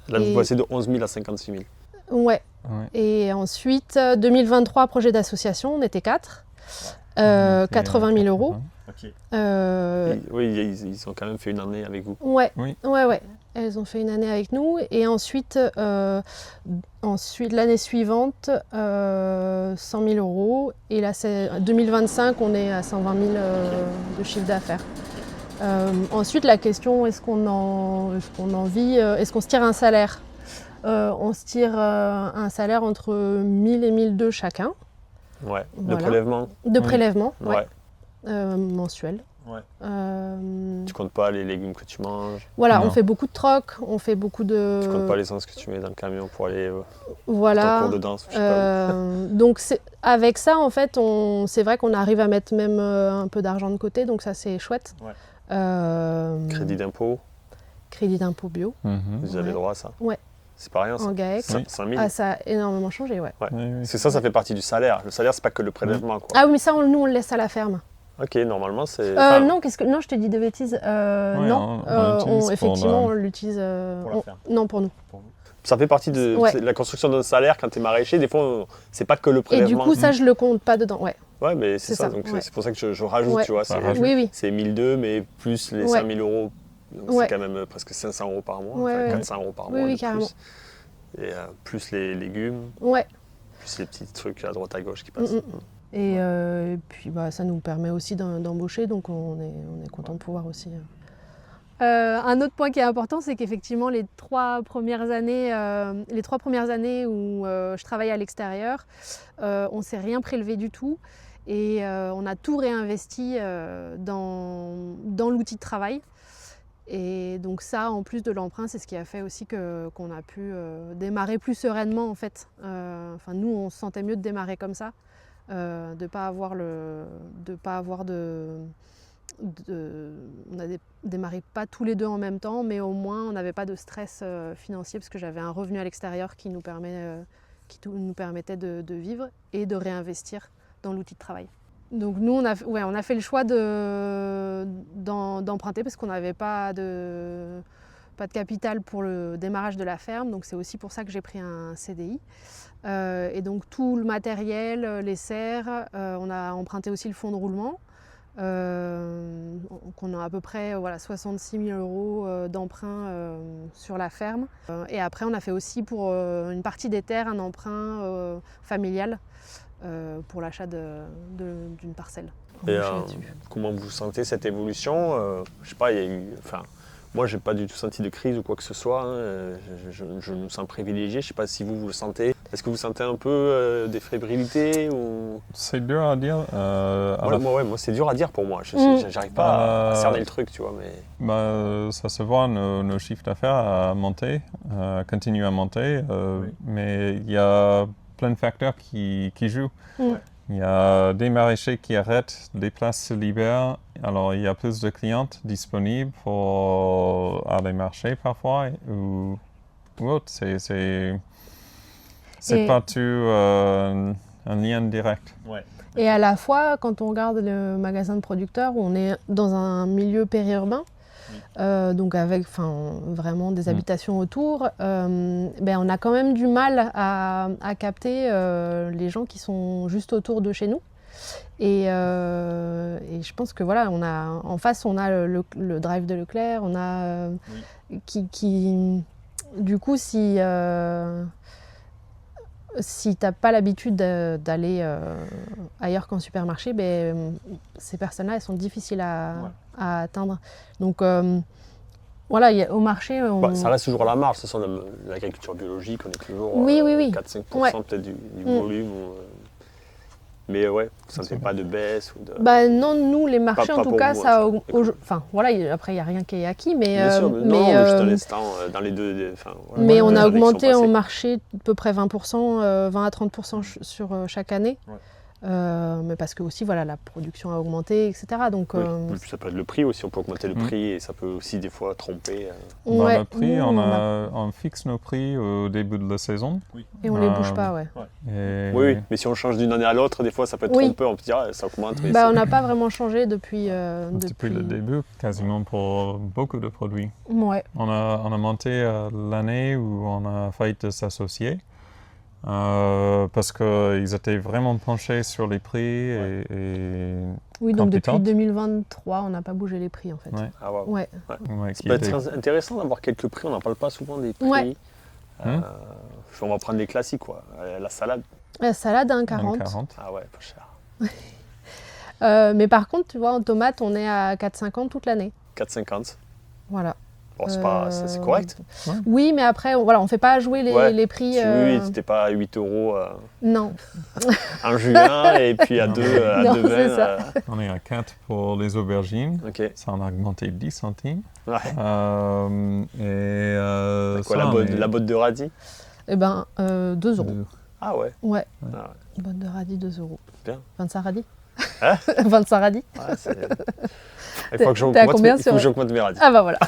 Là, vous passez de 11 000 à 56 000. Ouais. Et ensuite, 2023, projet d'association, on était 4. 80 000 euros. Ok. Oui, ils ont quand même fait une année avec vous. Ouais. Elles ont fait une année avec nous. Et ensuite l'année suivante, 100 000 euros. Et là, c'est 2025, on est à 120 000 de chiffre d'affaires. Ensuite, la question, est-ce qu'on en vit, est-ce qu'on se tire un salaire? On se tire un salaire entre 1000 et 1200 chacun. Ouais, de prélèvement. De prélèvement, ouais. Mensuel. Ouais. Tu comptes pas les légumes que tu manges? Voilà, on fait beaucoup de troc, on fait beaucoup de... Tu comptes pas l'essence que tu mets dans le camion pour aller voilà. en cours de danse, je sais pas. Donc avec ça, en fait, c'est vrai qu'on arrive à mettre même un peu d'argent de côté, donc ça c'est chouette. Ouais. Crédit d'impôt? Crédit d'impôt bio. Vous avez droit à ça? Ouais. C'est pas rien ça? En GAEC. 5 000? Ah, ça a énormément changé, ouais. Parce que ça fait partie du salaire. Le salaire, c'est pas que le prélèvement, quoi. Ah oui, mais ça, nous, on le laisse à la ferme. Ok, normalement, c'est... Non, non, je te dis des bêtises. Non, effectivement, on l'utilise... Pour la ferme. Non, pour nous. Ça fait partie de la construction d'un salaire quand tu es maraîcher. Des fois, c'est pas que le prélèvement. Et du coup, ça, je le compte pas dedans, ouais. Ouais, mais c'est ça. Donc, c'est pour ça que je rajoute, tu vois. C'est 1200, mais plus les 5 000 euros. Donc, c'est quand même presque 500 euros par mois. 400 euros par mois. Oui, carrément. Et plus les légumes. Plus les petits trucs à droite à gauche qui passent. Et puis ça nous permet aussi d'embaucher, donc on est content de pouvoir aussi. Un autre point qui est important, c'est qu'effectivement les trois premières années où je travaillais à l'extérieur, on ne s'est rien prélevé du tout et on a tout réinvesti dans l'outil de travail. Et donc ça, en plus de l'emprunt, c'est ce qui a fait aussi qu'on a pu démarrer plus sereinement en fait. Nous, on se sentait mieux de démarrer comme ça, de pas avoir on a démarré pas tous les deux en même temps, mais au moins on n'avait pas de stress financier parce que j'avais un revenu à l'extérieur qui nous permettait de vivre et de réinvestir dans l'outil de travail. Donc nous, on a fait le choix d'emprunter parce qu'on n'avait pas de capital pour le démarrage de la ferme. Donc c'est aussi pour ça que j'ai pris un CDI. Et donc tout le matériel, les serres, on a emprunté aussi le fonds de roulement. On a à peu près 66 000 euros d'emprunt sur la ferme. Et après, on a fait aussi pour une partie des terres un emprunt familial. Pour l'achat d'une parcelle. Et comment vous sentez cette évolution? Je sais pas, il y a eu... moi, j'ai pas du tout senti de crise ou quoi que ce soit. Je me sens privilégié. Je sais pas si vous le sentez. Est-ce que vous sentez un peu des fébrilités ou... C'est dur à dire. Moi, c'est dur à dire pour moi. J'arrive pas à cerner le truc, tu vois. Mais... ça se voit, nos chiffres d'affaires à monter, continuent à monter. Mais il y a plein de facteurs qui jouent. Il y a des maraîchers qui arrêtent, des places se libèrent, alors il y a plus de clientes disponibles pour aller marcher parfois ou autre. C'est pas tout un lien direct. Et à la fois, quand on regarde le magasin de producteurs, on est dans un milieu périurbain, donc avec vraiment des habitations autour, on a quand même du mal à capter les gens qui sont juste autour de chez nous. Et je pense que on a en face, on a le drive de Leclerc, on a qui du coup, si si tu n'as pas l'habitude d'aller ailleurs qu'en supermarché, ces personnes-là, elles sont difficiles à atteindre. Donc voilà, au marché... ça reste toujours à la marge, c'est ça, l'agriculture biologique, on est toujours oui. 4-5% Ouais. peut-être du volume. Mais ouais, ça ne fait pas de baisse ou de... non, nous, les marchés, Pas en tout pour cas, vous, ça... d'accord. Enfin, voilà, après, il n'y a rien qui est acquis, mais... Bien sûr, mais juste un instant, dans les deux... mais on a les augmenté élections en passées. marché à peu près 20%, 20 à 30% sur chaque année. Ouais. Mais parce que aussi, voilà, la production a augmenté, etc. Donc, Oui, puis ça peut être le prix aussi, on peut augmenter le prix et ça peut aussi des fois tromper. ouais, le prix, nous, on fixe nos prix au début de la saison. et on les bouge pas, ouais. Et Oui, mais si on change d'une année à l'autre, des fois ça peut être Oui. trompeur, on peut dire ça augmente. Mais On n'a pas vraiment changé depuis... depuis le début, quasiment pour beaucoup de produits. Ouais. On a monté l'année où on a failli s'associer parce qu'ils étaient vraiment penchés sur les prix et Oui, donc depuis compétentes. 2023, on n'a pas bougé les prix, en fait. Ouais. Ah, ouais. Ouais. Ouais, Ça qui peut être étaient- très intéressant d'avoir quelques prix, on n'en parle pas souvent des prix. Ouais. On va prendre les classiques, quoi. La salade, La salade, 1,40 40. ah ouais, pas cher. mais par contre, tu vois, en tomate, on est à 4,50 toute l'année. 4,50. Voilà. Bon, c'est correct. Oui, mais après, on ne fait pas jouer les prix. Oui, c'était pas à 8 euros Non. en juin et puis à 2 Non, à 2,20. c'est ça. On est à 4 pour les aubergines. Ok. Ça en a augmenté 10 centimes. Ouais. Et Quoi, ça, on est- la botte de radis? 2 euros. Ah ouais. Ouais. Ah ouais. Bonne de radis, 2 euros. Bien. 25 radis. Hein 25 radis. Ouais, il faut que T'es à combien sur... j'augmente mes radis. Ah bah voilà.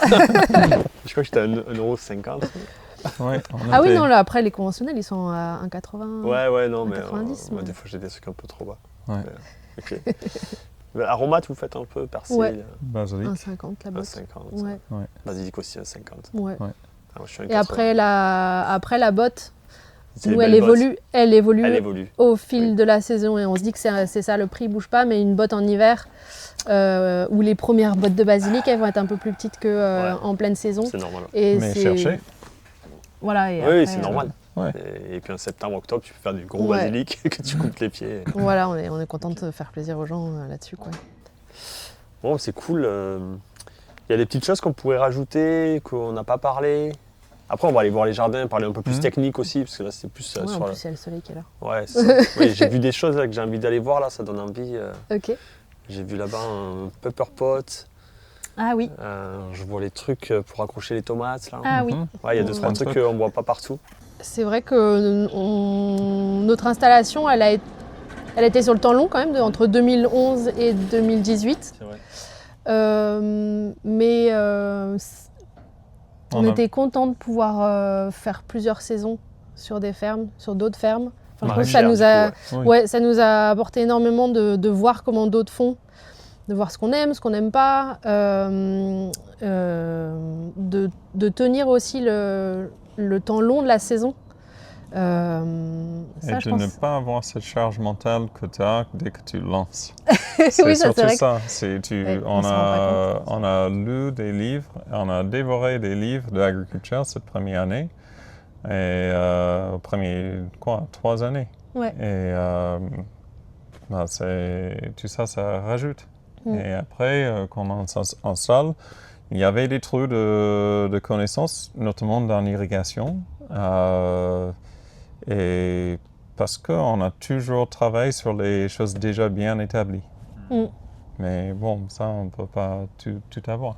Je crois que j'étais à 1,50 €. Ouais, Ah oui, non, là, après, les conventionnels, ils sont à 1,80 €. Ouais, non, mais 90, moi, mais- des fois j'ai des trucs un peu trop bas. Ouais. Ok. Mais aromate, vous faites un peu persil, Ouais. Basilic. 1,50 la botte. 1,50. Ouais. Basilic aussi 1,50. Ouais. Ouais. Ah, moi, je suis à Et après 1,80. la botte, C'est nous, les elle belles bottes. évolue, elle évolue Elle évolue. au fil Oui. de la saison. Et on se dit que c'est ça, le prix bouge pas, mais une botte en hiver, où les premières bottes de basilic, elles vont être un peu plus petites Ouais. qu'en pleine saison. C'est normal. Et Mais c'est- chercher. Voilà, et Oui, après, c'est normal. Ouais. Et puis en septembre, octobre, tu peux faire du gros Ouais. basilic que tu coupes les pieds. Voilà, on est content de faire plaisir aux gens là-dessus, quoi. Bon, c'est cool. Il y a des petites choses qu'on pourrait rajouter, qu'on n'a pas parlé. Après, on va aller voir les jardins, parler un peu plus technique aussi, parce que là, c'est plus Ouais, en sur plus, il y a le soleil qui est là. Ouais, c'est ça. Oui, j'ai vu des choses là, que j'ai envie d'aller voir, là, ça donne envie. Ok. J'ai vu là-bas un pepper pot. Ah oui. Je vois les trucs pour accrocher les tomates. Là. Ah oui. Ouais, il y a deux, trois Un trucs truc. qu'on ne voit pas partout. C'est vrai que notre installation, elle a été sur le temps long quand même, entre 2011 et 2018. C'est vrai. Mais on On a- était content de pouvoir faire plusieurs saisons sur des fermes, sur d'autres fermes. Enfin, je pense que ça Maraîchère, nous a, du coup, Oui. ouais, ça nous a apporté énormément de voir comment d'autres font, de voir ce qu'on aime, ce qu'on n'aime pas, de tenir aussi le temps long de la saison. Et Ça, je de pense. ne pas avoir cette charge mentale que tu as dès que tu lances. Oui, C'est ça, surtout c'est vrai. ça. Ouais, on on s'en rend pas on a lu des livres, on a dévoré des livres d'agriculture cette première année. Et premier, 3 années. Ouais. Et tout ça, ça rajoute. Mm. Et après, quand on s'installe, il y avait des trous de connaissances, notamment dans l'irrigation. Et parce qu'on a toujours travaillé sur les choses déjà bien établies. Mm. Mais bon, ça, on ne peut pas tout avoir.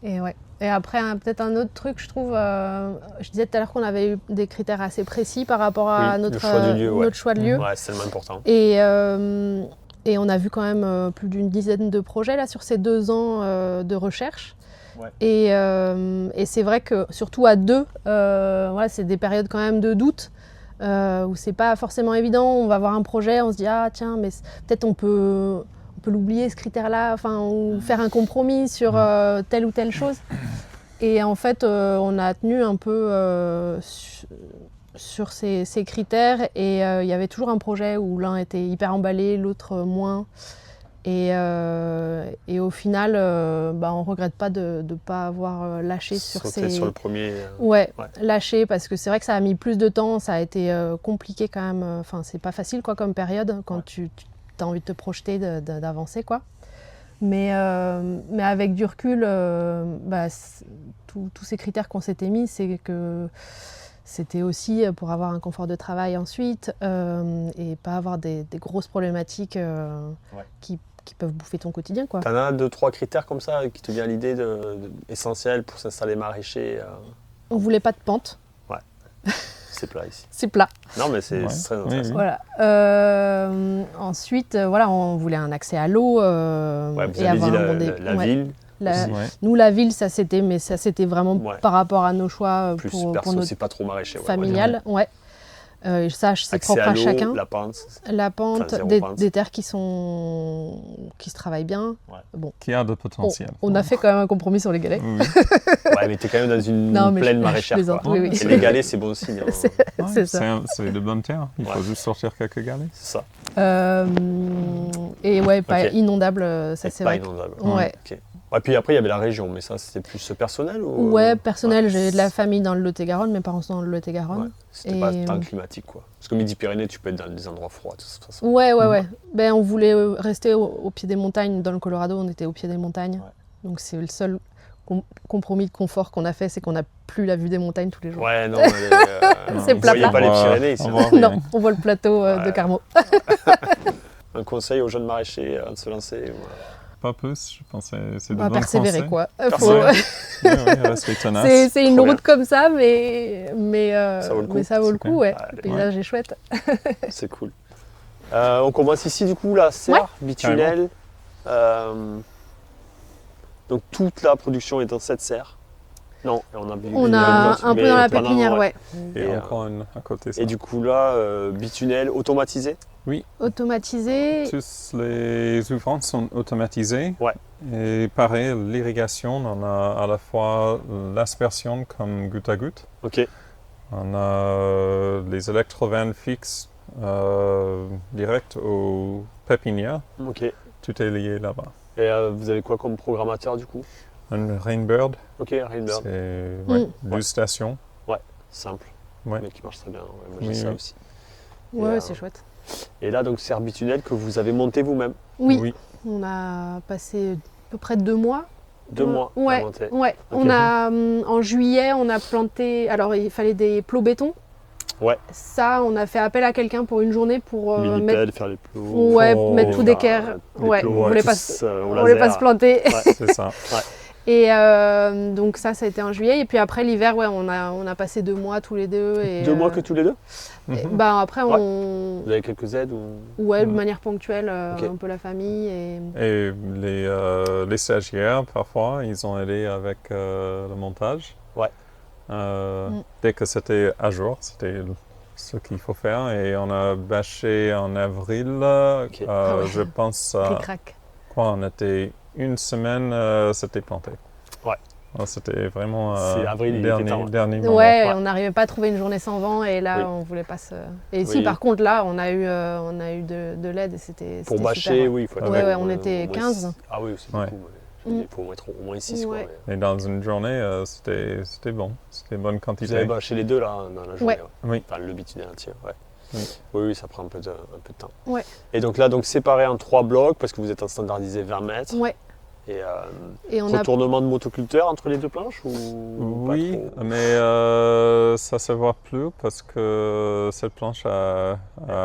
Et ouais. Et après, peut-être un autre truc, je trouve, je disais tout à l'heure qu'on avait eu des critères assez précis par rapport à Oui, le notre choix du lieu, ouais. notre choix de lieu. Ouais, c'est tellement important. Et on a vu quand même plus d'une dizaine de projets là, sur ces 2 ans de recherche. Ouais. Et c'est vrai que surtout à deux, voilà, c'est des périodes quand même de doute. Où c'est pas forcément évident, on va voir un projet, on se dit ah tiens mais peut-être on peut l'oublier ce critère-là, enfin ou faire un compromis sur telle ou telle chose. Et en fait on a tenu un peu sur ces critères et il y avait toujours un projet où l'un était hyper emballé, l'autre moins. Et au final, on regrette pas de ne pas avoir lâché sur Sauter sur le premier. Ouais, Ouais. lâché parce que c'est vrai que ça a mis plus de temps, ça a été compliqué quand même. Enfin, c'est pas facile quoi comme période quand tu as envie de te projeter, d'avancer quoi. Mais avec du recul, tous ces critères qu'on s'était mis, c'est que c'était aussi pour avoir un confort de travail ensuite et pas avoir des grosses problématiques qui peuvent bouffer ton quotidien, quoi. T'en as 2-3 critères comme ça qui te viennent à l'idée essentiels pour s'installer maraîcher On voulait pas de pente, C'est plat ici. c'est plat. Non, mais c'est Ouais. très Oui, intéressant. Voilà. Ensuite, on voulait un accès à l'eau Ouais, vous et avez dit avoir la ville, La- Ouais. Nous, la ville, ça c'était vraiment Ouais. par rapport à nos choix plus pour perso, notre c'est pas trop maraîcher. familial. Ouais. Ça, c'est Accès propre à à l'eau, chacun. la pente. La pente, Enfin, zéro des, pente. des terres qui se travaillent bien. Ouais. Bon, Qui a de potentiel. on a fait quand même un compromis sur les galets. Oui. Ouais, mais t'es quand même dans une Non, mais plaine je maraîchère. plaisante, Quoi. oui, oui. Et les galets, c'est bon signe. Hein. Ouais, C'est ça. c'est de bonnes terres. Il faut Ouais. juste sortir quelques galets. C'est ça. Et ouais, pas Ok. inondable, ça Et c'est pas vrai. inondable. Ouais. Ok. Ouais, puis après, il y avait la région, mais ça, c'était plus personnel ou... Ouais, personnel, Ouais. j'ai de la famille dans le Lot-et-Garonne, mes parents sont dans le Lot-et-Garonne. Ouais. C'était pas Et- tant climatique, quoi. Parce que Midi-Pyrénées, tu peux être dans des endroits froids, de toute façon. Ouais. Ben, on voulait rester au pied des montagnes. Dans le Colorado, on était au pied des montagnes. Ouais. Donc c'est le seul compromis de confort qu'on a fait, c'est qu'on n'a plus la vue des montagnes tous les jours. Ouais, non, C'est vous plat, voyez plat. pas les Pyrénées ici. On voit rien. Non, on voit le plateau de Ouais. Carmaux. Un conseil aux jeunes maraîchers de se lancer Pas plus, je pense que c'est On de va bons persévérer conseils. quoi. Persévérer. Ouais, rester tenace. C'est une Trop route comme ça, mais Ça vaut le coup. mais ça vaut le C'est coup, ouais. clair. Le paysage est chouette. C'est cool. On commence ici, du coup, la serre bitunnelle. Donc, toute la production est dans cette serre. Non, on a, On a un peu dans la pépinière, ouais. Et Et, encore une à côté. Ça. Et du coup, là, bitunnel automatisé. Automatisé. Tous les ouvrants sont automatisés. Ouais. Et pareil, l'irrigation, on a à la fois l'aspersion comme goutte à goutte. Ok. On a les électrovannes fixes direct aux pépinières. Ok. Tout est lié là-bas. Et vous avez quoi comme programmateur, du coup? Un Rainbird, Ok, Rainbird. c'est 12 stations. Simple. Ouais. Mais qui marche très bien. Ouais, moi, j'ai Oui, ça oui. aussi. Ouais, Et, c'est chouette. Et là, donc, serre bitunnelle que vous avez montée vous-même. Oui, on a passé à peu près 2 mois. 2 mois à Ouais, monter. ouais. Ok. On a, en juillet, on a planté. Alors, il fallait des plots béton. Ouais. Ça, on a fait appel à quelqu'un pour une journée pour mettre, Minipel, faire les plots. ouais, Oh. mettre tout Faire, d'équerre. les Ouais, plots, on voulait pas, tous, au on voulait pas laser. se planter. Ouais. C'est ça. Et donc ça a été en juillet. Et puis après l'hiver, ouais, on a passé 2 mois tous les deux. Et, 2 mois que tous les deux? et, Mhm. bah, après, Ouais. on. Vous avez quelques aides ou... Ouais, de Mhm. manière ponctuelle, Ok. un peu la famille. Et... Et les stagiaires, parfois, ils ont aidé avec le montage. Ouais. Dès que c'était à jour, c'était ce qu'il faut faire. Et on a bâché en avril. Ok. Ah ouais. Je pense, Cric-crac. on était une semaine, c'était planté. Ouais. Alors, c'était vraiment C'est avril, il était temps, ouais. dernier moment. Ouais, on n'arrivait pas à trouver une journée sans vent et là Oui. on voulait pas se. Et si Oui. par contre là on a eu de l'aide et c'était. Pour c'était bâcher, super, ouais. oui, il faut être Ouais, au ouais, moins- on était au moins 15. six. Ah oui, c'est Ouais. beaucoup. Ouais. Il faut mettre au moins 6. Ouais. Et dans une journée, c'était bon. C'était bonne Vous quantité. avez bâché les deux là dans la journée. Ouais. Oui. Enfin, le bitunnel entier, ouais. Oui. Oui, ça prend un peu de temps. Ouais. Et donc là, séparé en 3 blocs parce que vous êtes en standardisé 20 mètres. Ouais. Et Et on a. retournement de motoculteur entre les deux planches ou Oui, pas trop mais ça se voit plus parce que cette planche a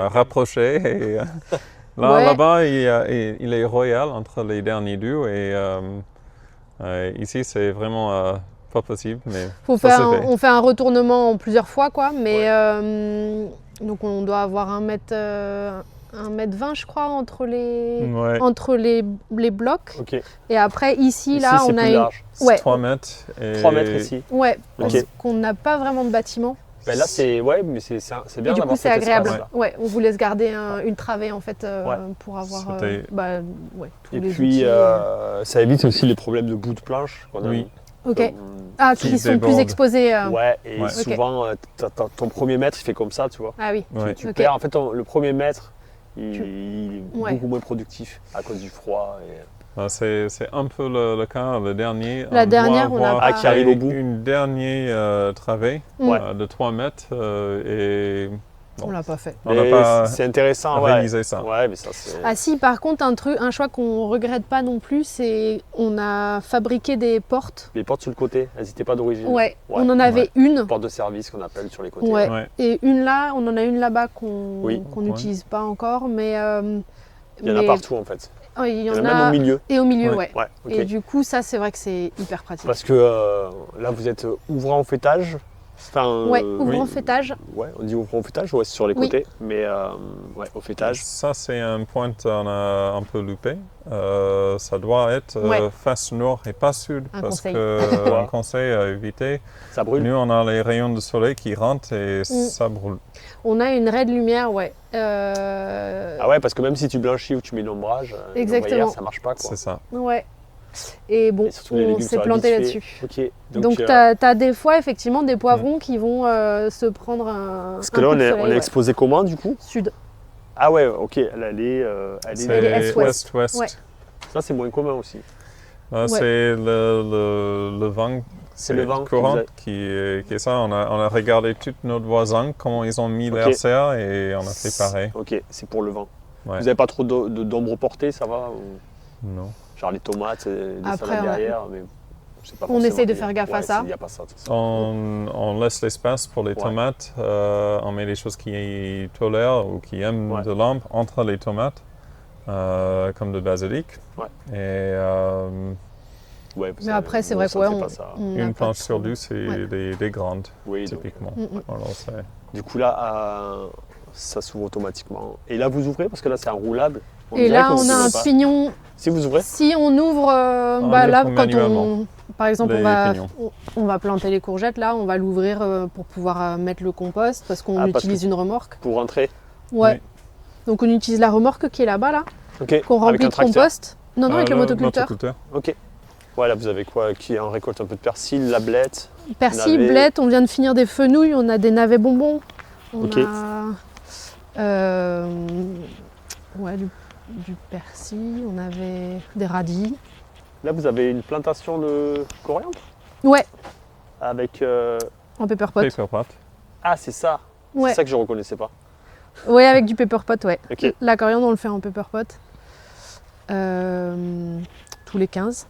rapproché. Et, Ouais. là-bas, il est royal entre les derniers deux. Et ici, c'est vraiment pas possible. Mais Faut ça faire se fait. on fait un retournement en plusieurs fois quoi, mais donc on doit avoir 1m20 je crois entre les blocs. Ok. Et après ici Ici, là c'est on a plus une. large. Ouais. 3 mètres. Et 3 mètres ici. Ouais, parce Ok. qu'on n'a pas vraiment de bâtiment. Ben là, c'est mais c'est Et bien du coup, d'avoir c'est cet agréable. espace-là. Ouais, on voulait se garder une travée en fait Ouais. pour avoir C'était- tous Et les puis, outils. ça évite aussi les problèmes de bout de planche qu'on a. Oui. Ok. Ah, qui qui sont plus déborde. exposés. Ouais, et Ouais. souvent, ton premier mètre, il fait comme ça, tu vois. Ah oui. Ouais. Tu Ok. perds, en fait, le premier mètre, il est Ouais. beaucoup moins productif à cause du froid. C'est un peu le cas, le dernier. La On dernière, doit on a avoir pas- Ah, qui arrive au bout. une dernière travée de 3 mètres et On l'a pas fait. on n'a Mais pas c'est intéressant, ouais. réalisé ça. Ouais, mais ça c'est. Ah si, par contre, un choix qu'on regrette pas non plus, c'est on a fabriqué des portes. Les portes sur le côté, elles n'étaient pas d'origine. Ouais, on en avait une. Portes de service qu'on appelle sur les côtés. Ouais. Ouais. Et une là, on en a une là-bas qu'on Oui. qu'on n'utilise pas encore, mais Il y en a partout en fait. Oh, il y Il y en en a même au milieu. Et au milieu, Ouais. ouais. Ouais, ok. Et du coup, ça, c'est vrai que c'est hyper pratique. Parce que là, vous êtes ouvrant en fêtage. Enfin, Ouais, ouvrant oui. fêtage. Ouais, on dit ouvrant au fêtage, ouais, c'est sur les Oui. côtés. Mais ouais, au fêtage. Ça, c'est un point qu'on a un peu loupé. Ça doit être Ouais. face nord et pas sud. Un parce conseil. que un conseil à éviter. Ça brûle. Nous, on a les rayons de soleil qui rentrent et ça brûle. On a une raie de lumière, ouais. Ah ouais, parce que même si tu blanchis ou tu mets l'ombrage, Exactement. l'ombrière, ça marche pas quoi. C'est ça. Ouais. Et bon, Et surtout, les on légumes s'est sont planté habitués. là-dessus. Ok. Donc, tu as des fois, effectivement, des poivrons qui vont se prendre un. Parce que un là, coup on de est, soleil, on est ouais. exposé comment du coup? Sud. Ah ouais, ok. Elle est. Elle est est-ouest. ouest-ouest. Ouais. Ça, c'est moins commun aussi. Là, Ouais. c'est le vent. C'est le vent. courant que vous qui est ça. On a regardé tous nos voisins, comment ils ont mis Ok. leur serre et on a avez- fait pareil. Ok, c'est pour le vent. Ouais. Vous n'avez pas trop d'ombre portée, ça va ou- Non. Genre les tomates, des Après, salades ouais. derrière, mais c'est pas On forcément essaie de qu'il y a- faire gaffe à ouais, ça. Il n'y a pas ça. de toute façon. On laisse l'espace pour les tomates. On met des choses qui tolèrent ou qui aiment Ouais. de l'ombre entre les tomates, comme le basilic. Ouais. Et Ouais, Mais après, c'est vrai ça que fait ouais, pas ça. on n'a une pas planche trop- sur deux, c'est Ouais. des grandes, Oui, donc, typiquement. Mm, mm. Alors, c'est- du coup là, ça s'ouvre automatiquement. Et là, vous ouvrez parce que là, c'est enroulable. Et dirait là, qu'on on a s'ouvre un pas. pignon. Si vous ouvrez, Si on ouvre, On là, ouvre quand manuellement. par exemple, Les pignons. on va planter les courgettes, là, on va l'ouvrir pour pouvoir mettre le compost parce qu'on Ah, parce utilise une remorque. pour rentrer. Ouais. Oui. Donc on utilise la remorque qui est là-bas, là, Ok. qu'on Avec remplit un de tracteur. compost. Non, non, avec le motoculteur. Ok. Voilà, vous avez quoi qui en récolte un peu de persil, la blette. Persil, Navet. blette, on vient de finir des fenouilles, on a des navets bonbons. On Ok. a ouais, du persil, on avait des radis. Là, vous avez une plantation de coriandre Ouais, avec. en pepper pot. Paper pot. Ah, c'est ça. Ouais. C'est ça que je reconnaissais pas. Ouais, avec du pepper pot, ouais. Ok. La coriandre, on le fait en pepper pot. Tous les 15.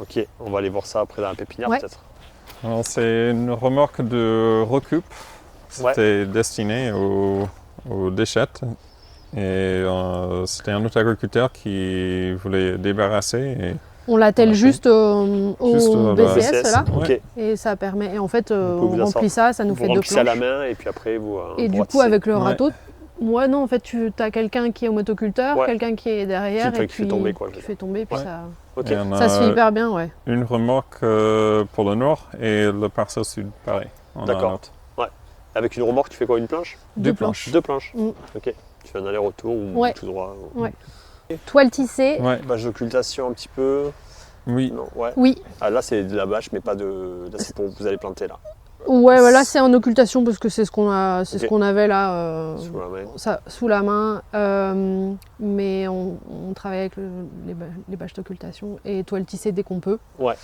Ok, on va aller voir ça après dans la pépinière Ouais. peut-être. Alors, c'est une remorque de recoup. C'était destiné aux déchets. Et c'était un autre agriculteur qui voulait débarrasser. Et On l'attelle Ok. juste au Juste, BCS, là. Ok. Ouais. Et ça permet. Et en fait, Vous pouvez on vous remplit ça, ça nous Vous fait deux remplissez à la planches. main et puis après vous. Et du coup, ratissez. avec le Ouais. râteau, moi non, en fait, tu as quelqu'un qui est au motoculteur, Ouais. quelqu'un qui est derrière Qui et fait puis tomber, quoi, je qui veux fait tomber, puis Ouais. ça, Ok. Et on ça se fait a hyper bien, ouais. une remorque pour le nord et le parcelle sud, pareil. On a D'accord. un autre. Avec une remorque, tu fais quoi? Une planche? Deux planches. Deux planches. Mm. Ok. Tu fais un aller-retour ou Ouais. tout droit. Ouais. Toile tissée, Ouais, Bâche d'occultation un petit peu. oui. Non, ouais. oui. Ah, là, c'est de la bâche, mais pas de. Là, c'est pour vous allez planter là. Ouais, voilà, c'est en occultation parce que c'est ce qu'on a, c'est Ok. ce qu'on avait là. Sous la main. Ça, sous la main, mais on travaille avec les bâches d'occultation et toile tissée dès qu'on peut. Ouais.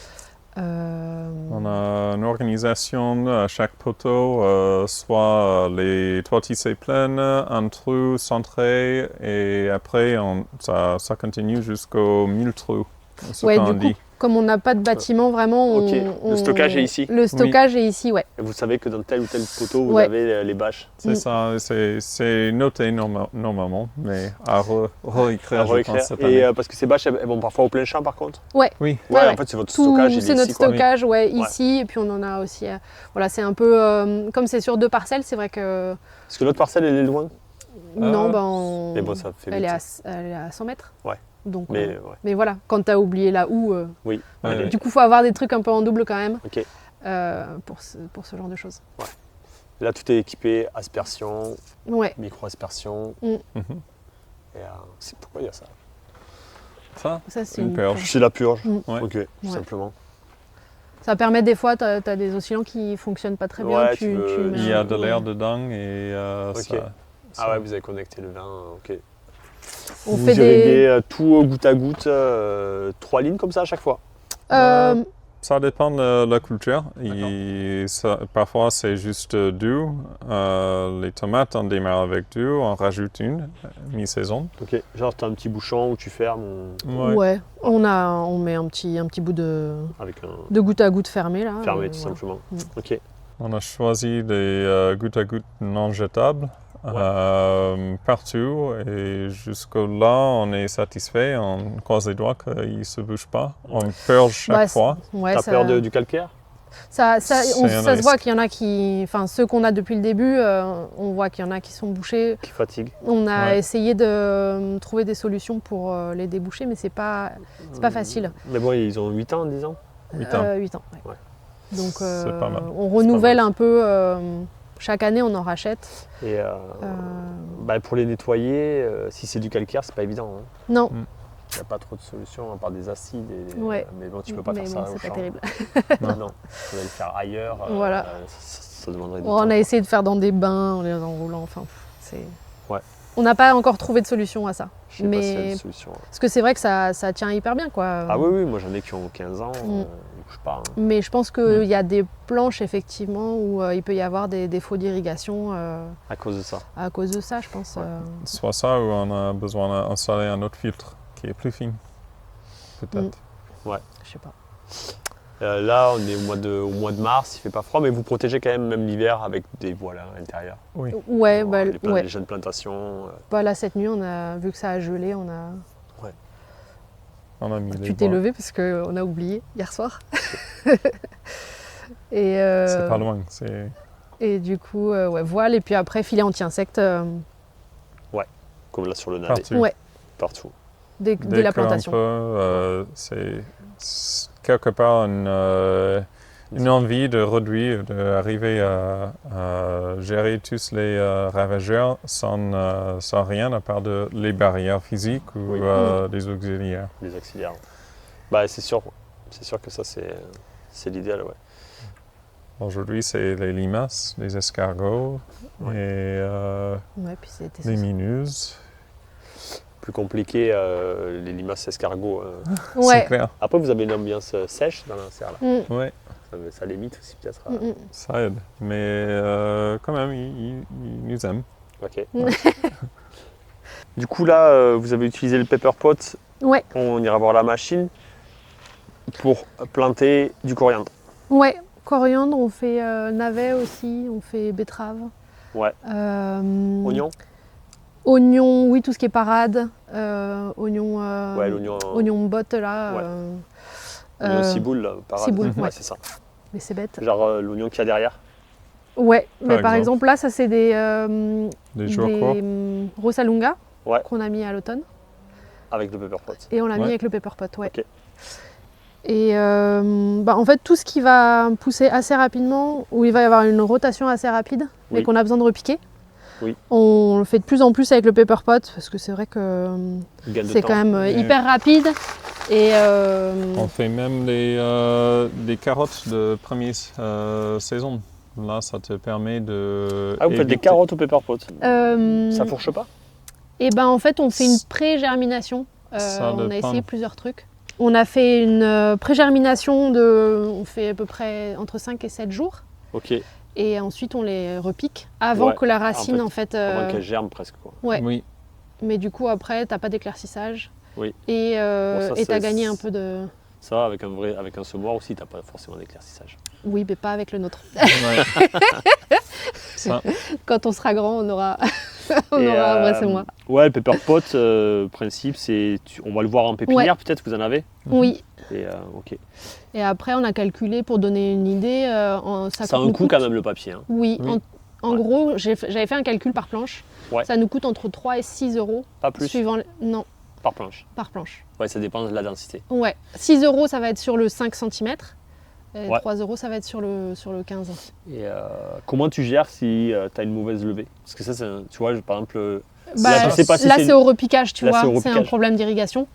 On a une organisation à chaque poteau, soit les toiles tissées pleines, un trou centré, et après ça continue jusqu'aux 1000 trous. Ce Ouais, qu'on du dit. coup, comme on n'a pas de bâtiment, vraiment, Ok. Le stockage est ici. Le stockage est ici, ouais. Et vous savez que dans tel ou tel poteau, vous Ouais. avez les bâches. C'est ça, c'est noté normalement, mais à réécrire, À je réécrire. pense, cette Et année. parce que ces bâches, elles vont parfois au plein champ par contre. Oui, Ouais, Ouais, en ouais. fait, c'est votre Tout, stockage. il est c'est notre ici, quoi. stockage, ouais, ici. Et puis on en a aussi. Voilà, c'est un peu. Comme c'est sur 2 parcelles, c'est vrai que. Parce que l'autre parcelle, elle est loin. Non, ben. Mais bon, ça fait elle, vite. elle est à 100 mètres. Ouais. Donc, Mais mais, ouais. voilà, quand tu as oublié la houe, Oui. Ouais, elle est- ouais. du coup, il faut avoir des trucs un peu en double quand même Ok. pour ce genre de choses. Là, tout est équipé, aspersion, Ouais. micro-aspersion. Mhm. Et, pourquoi il y a ça? Ça, Ça, c'est une purge. C'est la purge. Mm. Ouais. Ok, tout Ouais. simplement. Ça permet des fois, tu as des oscillants qui fonctionnent pas très bien. Ouais, tu veux- mets Il y a un- de l'air ouais. dedans et Ok. ça. Ah ouais, vous avez connecté le vin, ok. On Vous fait irriguez tout au goutte à goutte, 3 lignes comme ça à chaque fois. Ça dépend de la culture. Parfois, c'est juste d'eau. Les tomates, on démarre avec d'eau, on rajoute une mi-saison. Ok, genre tu as un petit bouchon où tu fermes Ouais, on met un petit bout avec un de goutte à goutte fermé là. fermé tout voilà. simplement. Mm. Ok. On a choisi des gouttes à goutte non jetables partout et jusqu'au là, on est satisfait. On croise les doigts qu'ils ne se bougent pas. On purge chaque fois. Ouais, T'as peur du calcaire? ça C'est un se voit risque. qu'il y en a qui, enfin ceux qu'on a depuis le début, on voit qu'il y en a qui sont bouchés. Qui fatigue? On a Ouais. essayé de trouver des solutions pour les déboucher, mais c'est pas facile. Mais bon, ils ont 8 ans, 10 ans. 8 ans. 8 ans. Ouais. Ouais. Donc C'est pas mal. on renouvelle mal. un peu. Chaque année, on en rachète. Et pour les nettoyer, si c'est du calcaire, c'est pas évident. Hein. Non, Il n'y a pas trop de solutions à part des acides. Ouais. Mais bon, tu peux pas mais faire bon, ça au c'est pas champ. terrible. Non, tu vas le faire ailleurs. Voilà. Ça demanderait du On temps. a essayé de faire dans des bains en les enroulant. Enfin, c'est. Ouais. On n'a pas encore trouvé de solution à ça. Je sais pas s'il y a mais des solutions. parce que c'est vrai que ça tient hyper bien, quoi. Ah oui, moi j'en ai qui ont 15 ans, ils bougent pas. Hein. Mais je pense qu'il y a des planches effectivement où il peut y avoir des défauts d'irrigation À cause de ça. à cause de ça, je pense. Ouais. Soit ça ou on a besoin d'installer un autre filtre qui est plus fin. Peut-être. Je sais pas. Là, on est au mois de mars, il fait pas froid, mais vous protégez quand même l'hiver avec des voiles à l'intérieur. Oui. Ouais, Pour bah, les jeunes plantations. Bah, là cette nuit, on a vu que ça a gelé, on a. On a mis les Tu t'es bois. levé parce qu'on a oublié hier soir. Et, C'est pas loin. C'est et du coup, voile et puis après filet anti-insectes Comme là sur le navet, partout. ouais, partout. dès Dès la qu'on plantation. peut, c'est quelque part une envie de réduire, d'arriver à gérer tous les ravageurs sans rien à part de les barrières physiques ou Oui. des auxiliaires. Les auxiliaires. Bah, c'est sûr que ça, c'est l'idéal, ouais. Aujourd'hui, c'est les limaces, les escargots Ouais. et Ouais, puis c'était les mineuses. Plus compliqué, les limaces escargots. C'est Ouais. clair. Après, vous avez une ambiance sèche dans la serre, là. Mm, Ouais, Ça limite aussi, peut-être. mm, mm. ça aide. Mais quand même, ils nous aiment. Ok. Du coup, là, vous avez utilisé le pepper pot. Ouais, On ira voir la machine pour planter du coriandre. ouais. Coriandre, on fait navet aussi, on fait betterave. Ouais. Oignon. Oignon, oui, tout ce qui est parade. Oignon. Ouais, l'oignon. Oignon botte là. Ouais. L'oignon ciboule, là, parade. ciboule, ouais. C'est ça. Mais c'est bête. Genre l'oignon qu'il y a derrière. Ouais, mais par exemple. exemple là, ça c'est des Des jours courts. Rosalunga Ouais. qu'on a mis à l'automne Avec le pepper pot. et on l'a mis Ouais. avec le pepper pot, ouais. Ok. Et en fait, tout ce qui va pousser assez rapidement, où il va y avoir une rotation assez rapide, mais Oui. qu'on a besoin de repiquer, Oui. on le fait de plus en plus avec le pepper pot parce que c'est vrai que Gain de c'est temps. quand même Ouais. hyper rapide. Et On fait même des carottes de première saison. Là, ça te permet de. Ah, vous faites des éviter- carottes au pepper pot. euh, Ça fourche pas? et ben en fait, on fait une pré-germination. Ça On a dépend. essayé plusieurs trucs. On a fait une pré-germination on fait à peu près entre 5 et 7 jours. Ok. Et ensuite, on les repique avant Ouais, que la racine, en fait. Avant qu'elle germe presque, quoi. Ouais. Oui, Mais du coup, après, t'as pas d'éclaircissage. Oui. Et Bon, ça, et t'as c'est- gagné un peu de. Ça va, avec un semoir aussi, t'as pas forcément d'éclaircissage. Oui, mais pas avec le nôtre. ouais. Ça, Quand on sera grand, on aura, on Et, aura un vrai semoir. Ouais, le pepper pot, principe, c'est. On va le voir en pépinière, peut-être, vous en avez? Oui. Et, ok. Et après, on a calculé pour donner une idée. Ça a un coût quand même, le papier. Hein. Oui. Oui. En Ouais. gros, j'avais fait un calcul par planche. Ouais. Ça nous coûte entre 3 et 6 euros. Pas plus Suivant. Non, par planche. par planche. Ouais, ça dépend de la densité. Ouais. 6 euros, ça va être sur le 5 cm. Et Ouais. 3 euros, ça va être sur le 15. Et comment tu gères si tu as une mauvaise levée? Parce que ça, tu vois, par exemple, Bah, je sais pas si là, c'est c'est au repiquage, tu là, c'est vois. au C'est un repiquage. problème d'irrigation.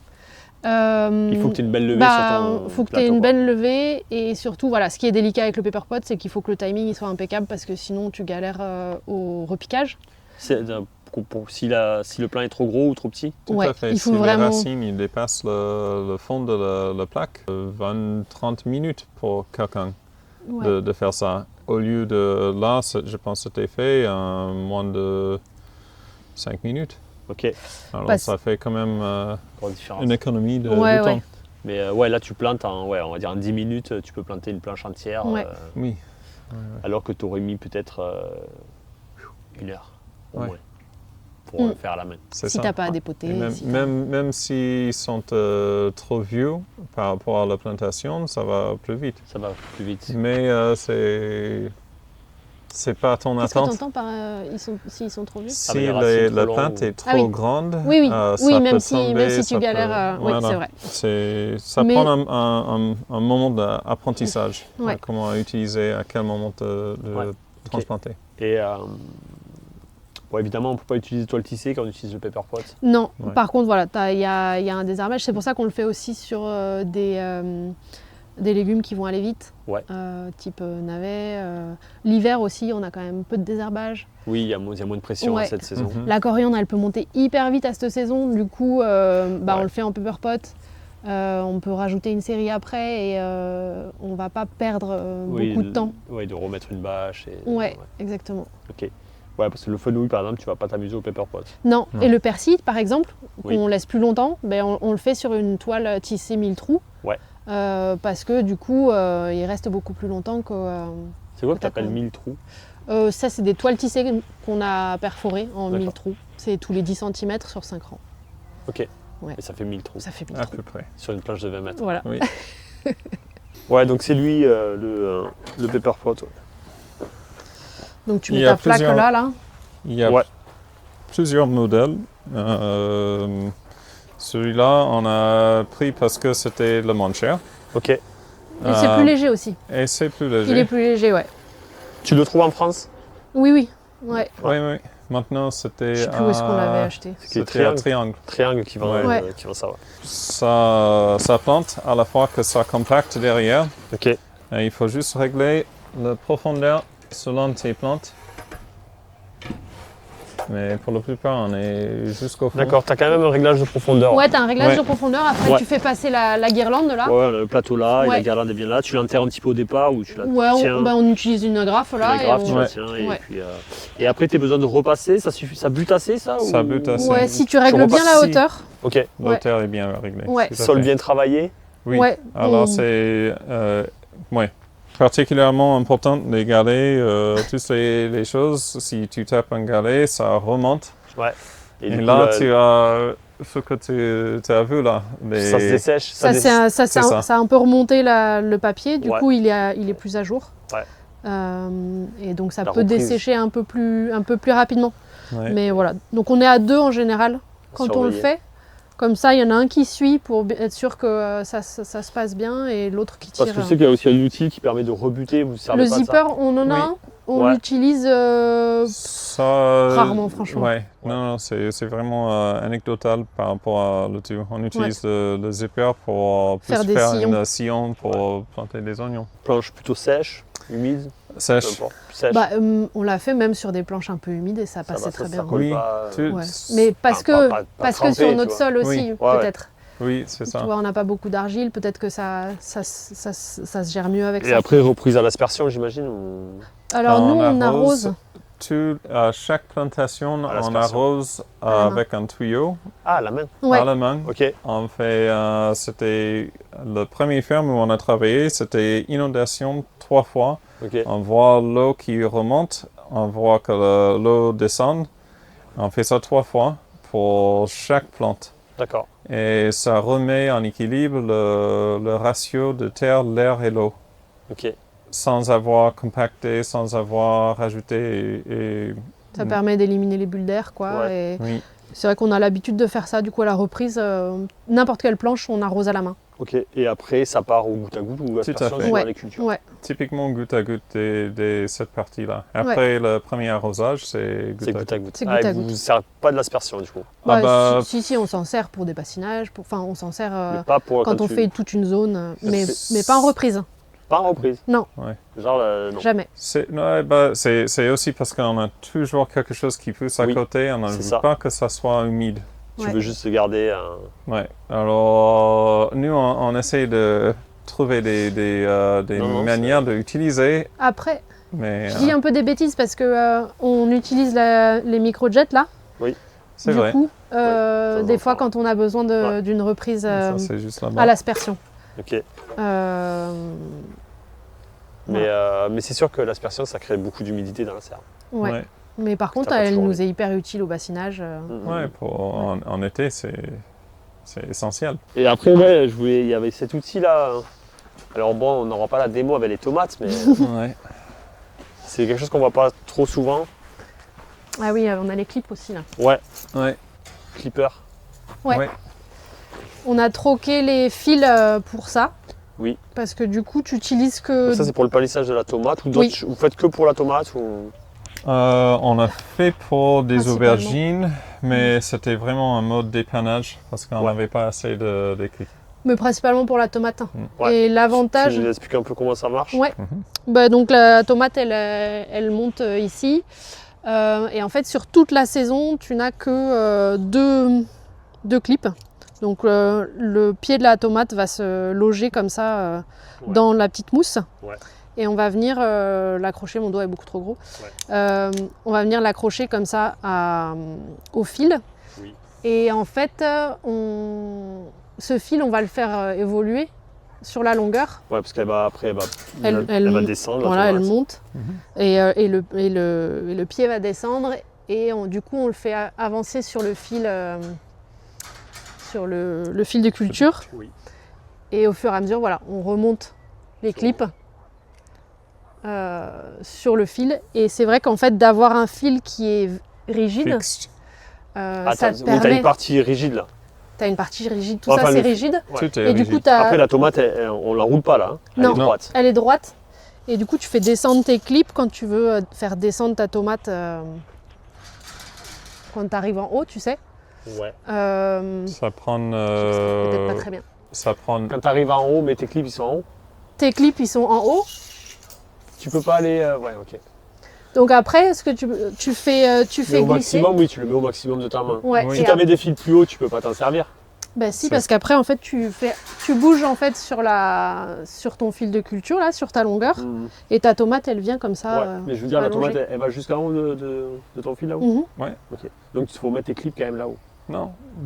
il faut que tu aies une belle levée Bah, sur ton faut que tu plateau, aies une quoi. belle levée et surtout, voilà, ce qui est délicat avec le pepper pot, c'est qu'il faut que le timing il soit impeccable parce que sinon tu galères au repiquage. si le plant est trop gros ou trop petit. Tout Ouais, à fait. il faut si vraiment- les racines ils dépassent le fond de la plaque, 20-30 minutes pour quelqu'un Ouais. de faire ça. Au lieu de là, je pense que c'était fait en moins de 5 minutes. Ok, Alors Parce- ça fait quand même grosse différence. une économie de Ouais, temps. ouais. Mais là tu plantes on va dire en 10 minutes, tu peux planter une planche entière. Ouais. Oui. Alors que tu aurais mis peut-être 1 heure au Ouais. moins pour le faire à la main. C'est Si ça. t'as pas à Et dépoter. même, si t'as- même s'ils sont trop vieux par rapport à la plantation, ça va plus vite. Ça va plus vite. Mais c'est pas ton Qu'est-ce que attente. t'entends par s'ils sont trop vieux? Si les racines trop la longues plante ou- est trop Ah oui. grande, Oui, oui. ça Oui, peut même si tomber, tu ça galères, peut- oui, voilà. c'est vrai. Ça Mais- prend un moment d'apprentissage. Ouais. Comment utiliser, à quel moment de Ouais. transplanter. Et évidemment, on ne peut pas utiliser toile tissée quand on utilise le paper pot. Non, Ouais. par contre, voilà, il y a un désherbage. C'est pour ça qu'on le fait aussi sur des légumes qui vont aller vite, Ouais. type navet. L'hiver aussi, on a quand même peu de désherbage. Oui, il y a moins de pression Ouais. cette saison. Mhm. La coriandre, elle peut monter hyper vite à cette saison. Du coup, Ouais. on le fait en paper pot. On peut rajouter une série après et on va pas perdre beaucoup de temps. Oui, de remettre une bâche. Ouais, exactement. Ok. Ouais, parce que le fenouil, par exemple, tu vas pas t'amuser au paper pot. Non. Non. Et le persil, par exemple, Oui. qu'on laisse plus longtemps, on le fait sur une toile tissée 1000 trous. Ouais. Parce que du coup, il reste beaucoup plus longtemps que. C'est quoi que tu appelles D'accord. 1000 trous? Ça, c'est des toiles tissées qu'on a perforées en 1000 D'accord. trous. C'est tous les 10 cm sur 5 rangs. Ok. Ouais. Et ça fait 1000 trous Ça fait 1000 À trous. peu près. sur une planche de 20 mètres. Voilà. Oui. Ouais, donc c'est lui le paper pot. Ouais. Donc tu Il mets y a ta plaque plusieurs- là. Il y a Ouais. plusieurs modèles. Celui-là, on a pris parce que c'était le moins cher. Ok. Et c'est Euh, plus léger aussi. Et c'est plus léger. Il est plus léger, ouais. Tu le trouves en France? Oui, oui. Ouais. Oui, oui. Maintenant, c'était. Je sais plus où est-ce qu'on l'avait acheté. C'est C'était à triangle. Triangle. Triangle qui vend, Ouais. qui vend ça. Ouais. Ça plante à la fois que ça compacte derrière. Ok. Et il faut juste régler la profondeur selon tes plantes. Mais pour la plupart, on est jusqu'au fond. D'accord, tu as quand même un réglage de profondeur. Ouais, t'as un réglage Ouais. de profondeur. Après, Ouais. tu fais passer la guirlande là. Ouais, le plateau là, et Ouais. la guirlande est bien là. Tu l'enterres un petit peu au départ ou tu la Ouais, tiens. on utilise une agrafe là. tu la graves, tu on- la Ouais. tiens. Ouais. Et après, tu as besoin de repasser. Ça suffit, ça bute assez ça Ça ou- bute assez. Ouais, si tu règles bien la repasses- hauteur. Ok. L'auteur est bien réglé. Ouais. tout à Sol fait. bien travaillé. Oui. Ouais, Alors on- c'est particulièrement important de garder toutes les choses. Si tu tapes un galet, ça remonte. Ouais. Et, du coup, là, tu as ce que tu as vu là. ça se dessèche. Ça, dé- c'est ça. ça a un peu remonté le papier. Du Ouais. coup, il est plus à jour. Ouais. Et donc, ça La peut reprise. dessécher un peu plus rapidement. Ouais. Mais voilà. Donc, on est à 2 en général quand on le Surveiller. fait. Comme ça, il y en a un qui suit pour être sûr que ça se passe bien et l'autre qui tire. Parce que je sais qu'il y a aussi un outil qui permet de rebuter. Vous servez Le pas de ça? zipper, on en a Oui. un. On Ouais. l'utilise. Ça, Rarement, franchement. Ouais. Non, c'est vraiment anecdotal par rapport à le tout. On utilise le zipper pour plus Faire des sillons. un sillon pour planter des oignons. Planche plutôt sèche, humide, peu Sèche. importe. Sèche. Bah, on l'a fait même sur des planches un peu humides et ça Ça passait va, très ça bien. colle Oui, pas. Ouais. Mais parce Enfin, que, pas parce trempé, que sur tu notre vois. sol aussi, Oui. Ouais, peut-être. Oui, c'est Tu ça. vois, on n'a pas beaucoup d'argile, peut-être que ça se gère mieux avec Et ça. après, reprise à l'aspersion, j'imagine ou- Alors nous, on arrose. À chaque plantation, À on l'aspersion. arrose À la main. avec un tuyau Ah, la main. Ouais. à la main. Ok. On fait, c'était le premier ferme où on a travaillé, c'était inondation 3 fois. Ok. On voit l'eau qui remonte, on voit que l'eau descend. On fait ça 3 fois pour chaque plante. D'accord. Et ça remet en équilibre le ratio de terre, l'air et l'eau, Ok. sans avoir compacté, sans avoir rajouté. Ça permet d'éliminer les bulles d'air, quoi. Ouais. Et Oui, c'est vrai qu'on a l'habitude de faire ça. Du coup, à la reprise, n'importe quelle planche, on arrose à la main. Ok. Et après, ça part au goutte à goutte ou aspersion fait. suivant Ouais. les cultures. Ouais. typiquement goutte à goutte de cette partie-là. Après le premier arrosage, c'est C'est goutte à goutte à goutte. goutte. C'est Ah, goutte à et vous goutte. ne servez pas de l'aspersion du coup. Ah Ouais, bah, si, on s'en sert pour des bassinages. Enfin, on s'en sert Mais pas pour quand on tu- fait toute une zone, mais C'est- pas en reprise. Pas en reprise. Non. Ouais. Genre, non. Jamais. C'est aussi parce qu'on a toujours quelque chose qui pousse à Oui, côté. On ne c'est veut ça. pas que ça soit humide. Tu Ouais. veux juste garder Ouais. Alors, nous, on essaie de trouver des Non, manières d'utiliser, Après, mais je dis un peu des bêtises parce que on utilise les micro-jets là. c'est Du vrai. coup, temps en des fois temps. quand on a besoin Ouais. d'une reprise Ça, c'est juste là-bas. à l'aspersion. Ok. Mais c'est sûr que l'aspersion, ça crée beaucoup d'humidité dans la serre. Ouais. Ouais. Mais par contre, T'as pas elle toujours nous est hyper utile au bassinage. Ouais, en été, c'est essentiel. Et après, ouais, il y avait cet outil-là. Alors bon, on n'aura pas la démo avec les tomates, mais Ouais. c'est quelque chose qu'on voit pas trop souvent. Ah oui, on a les clips aussi là. Ouais, Ouais. clipper. Ouais. Ouais. On a troqué les fils pour ça. Oui. Parce que du coup, tu utilises que. Ça, c'est pour le palissage de la tomate ou Oui. d'autres. Vous faites que pour la tomate ou... On a fait pour des Principalement. aubergines, mais c'était vraiment un mode dépannage parce qu'on Ouais. n'avait pas assez d'équipes. Mais principalement pour la tomate. Ouais. Et l'avantage. Tu nous expliques un peu comment ça marche? Ouais. Bah, donc la tomate, elle monte ici. Et en fait, sur toute la saison, tu n'as que deux clips. Donc le pied de la tomate va se loger comme ça Ouais. dans la petite mousse. Ouais. Et on va venir l'accrocher, mon doigt est beaucoup trop gros. Ouais. On va venir l'accrocher comme ça au fil. Oui. Et en fait, ce fil, on va le faire évoluer sur la longueur. Ouais, parce qu'elle va après, Elle va descendre. la Voilà, elle tomate. monte. Et le pied va descendre. Et du coup, on le fait avancer sur le fil, le fil de culture. Oui. Et au fur et à mesure, voilà, on remonte les clips sur le fil. Et c'est vrai qu'en fait, d'avoir un fil qui est rigide, Fixed. ça te Oui, t'as permet. une partie rigide là. T'as une partie rigide, tout Enfin, ça c'est le- rigide. Ouais. Tout est Et du coup, rigide. t'as. Après, la tomate, on la roule pas là. Hein. Elle Non. est droite. Elle est droite. Et du coup, tu fais descendre tes clips quand tu veux faire descendre ta tomate quand tu arrives en haut, tu sais. Ouais. Ça prend. Peut-être pas très bien. Ça prend. Quand tu arrives en haut, mais tes clips ils sont en haut, Tes clips, ils sont en haut. tu peux pas aller. Ouais, ok. Donc après, ce que tu fais Mais glisser. au maximum, oui, tu le mets au maximum de ta main. Ouais. Oui. Si et tu avais des fils plus hauts, tu peux pas t'en servir. Bah si, C'est- parce qu'après, en fait, tu bouges en fait sur ton fil de culture, là, sur ta longueur. Et ta tomate, elle vient comme ça. Ouais. Mais je veux dire, la allongée. tomate, elle va jusqu'en haut de ton fil là-haut. Mhm. Donc il faut mettre tes clips quand même là-haut. Non. j'ai